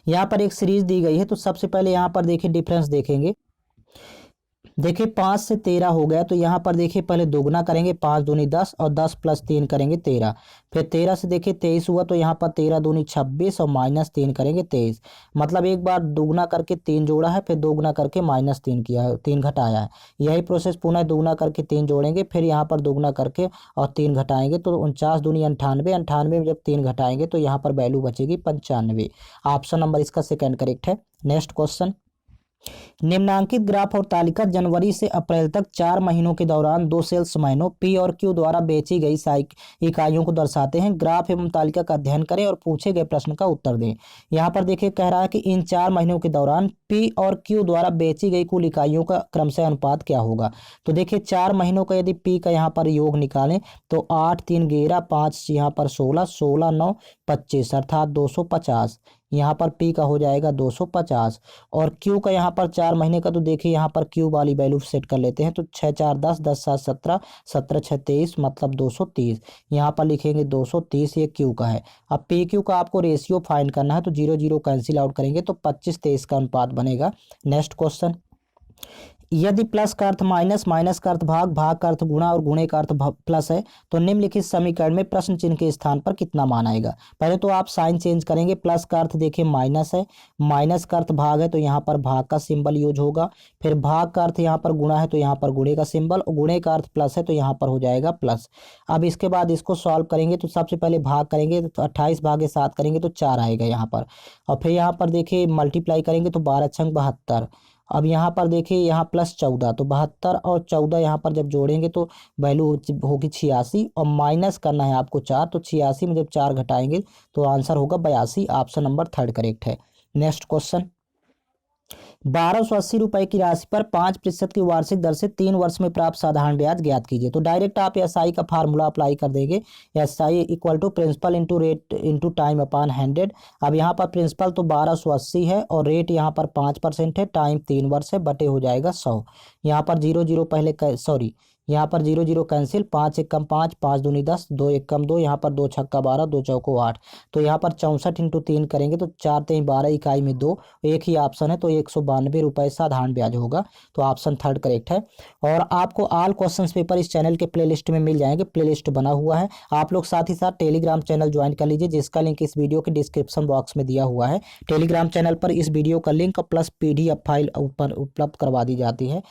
Speaker 1: यहाँ पर एक सीरीज दी गई है, तो सबसे पहले यहाँ पर देखिए डिफरेंस देखेंगे। देखिए 5 से 13 हो गया, तो यहाँ पर देखिए पहले दोगुना करेंगे, 5 दूनी 10 और 10 + 3 करेंगे 13। फिर 13 से देखिए 23 हुआ, तो यहाँ पर 13 दूनी 26 और -3 करेंगे 23। मतलब एक बार दोगुना करके 3 जोड़ा है, फिर दोगुना करके -3 किया है, 3 घटाया है। यही प्रोसेस पुनः दोगुना करके 3 जोड़ेंगे, फिर यहाँ पर दोगुना करके और 3 घटाएंगे, तो 49 दूनी 98, 98 में जब 3 घटाएंगे तो यहाँ पर वैल्यू बचेगी 95। ऑप्शन नंबर इसका सेकेंड करेक्ट है। नेक्स्ट क्वेश्चन, निम्नांकित ग्राफ और तालिका जनवरी से अप्रैल तक 4 महीनों के दौरान 2 सेल्स महीनों पी और क्यू द्वारा बेची गई इकाइयों को दर्शाते हैं। ग्राफ एवं तालिका का अध्ययन करें और पूछे गए प्रश्न का उत्तर दें। यहाँ पर देखिए कह रहा है कि इन 4 महीनों के दौरान पी और क्यू द्वारा बेची गई कुल इकाइयों का क्रमशः अनुपात क्या होगा। तो देखिए 4 महीनों का यदि पी का यहाँ पर योग निकालें तो 8 3 11, 5 यहाँ पर 16, 16 9 25 अर्थात 250। यहाँ पर पी का हो जाएगा 250 और क्यू का यहाँ पर 4 महीने का, तो देखिए यहाँ पर क्यू वाली वैल्यू सेट कर लेते हैं, तो 6 4 10, 10 7 17, 17 6 23 मतलब 230। यहाँ पर लिखेंगे 230, ये क्यू का है। अब पी क्यू का आपको रेशियो फाइंड करना है, तो 0 0 कैंसिल आउट करेंगे तो 25 23 का अनुपात बनेगा। नेक्स्ट क्वेश्चन, यदि प्लस का अर्थ माइनस, माइनस का अर्थ भाग, भाग का अर्थ गुणा और गुणे का अर्थ प्लस है तो निम्नलिखित समीकरण में प्रश्न चिन्ह के स्थान पर कितना मान आएगा। पहले तो आप साइन चेंज करेंगे। प्लस का अर्थ देखिए माइनस है, माइनस का अर्थ भाग है तो यहाँ पर भाग का सिंबल यूज होगा। फिर भाग का अर्थ यहाँ पर गुणा है तो यहाँ पर गुणे का सिंबल, और गुणे का अर्थ प्लस है तो यहाँ पर हो जाएगा प्लस। अब इसके बाद इसको सॉल्व करेंगे, तो सबसे पहले भाग करेंगे तो 28 भागे 7 करेंगे तो 4 आएगा यहाँ पर, और फिर यहाँ पर देखिए मल्टीप्लाई करेंगे तो 12 छंग 72। अब यहाँ पर देखिए यहाँ +14, तो 72 और 14 यहाँ पर जब जोड़ेंगे तो वैल्यू होगी 86, और माइनस करना है आपको 4, तो 86 में जब 4 घटाएंगे तो आंसर होगा 82। ऑप्शन नंबर थर्ड करेक्ट है। नेक्स्ट क्वेश्चन, 1280 रुपए की राशि पर 5% की वार्षिक दर से 3 वर्ष में प्राप्त साधारण ब्याज ज्ञात कीजिए। तो डायरेक्ट आप एसआई का फार्मूला अप्लाई कर देंगे, SI = principal into rate into time upon 100। अब यहाँ पर प्रिंसिपल तो 1280 है और रेट यहाँ पर 5% है, टाइम 3 वर्ष है, बटे हो जाएगा 100। यहाँ पर 0 0 पहले सॉरी यहाँ पर 0 0 कैंसिल, 5 एकम 5, 5 दूनी 10, 2 एकम 2, यहाँ पर 2 छक्का 12, 2 चौको 8, तो यहाँ पर 64 × 3 करेंगे तो 4 3 12, इकाई में 2, एक ही ऑप्शन है तो 192 रुपये साधारण ब्याज होगा। तो ऑप्शन थर्ड करेक्ट है। और आपको ऑल क्वेश्चन पेपर इस चैनल के प्लेलिस्ट में मिल जाएंगे, प्लेलिस्ट बना हुआ है। आप लोग साथ ही साथ टेलीग्राम चैनल ज्वाइन कर लीजिए, जिसका लिंक इस वीडियो के डिस्क्रिप्शन बॉक्स में दिया हुआ है। टेलीग्राम चैनल पर इस वीडियो का लिंक प्लस PDF फाइल ऊपर उपलब्ध करवा दी जाती है।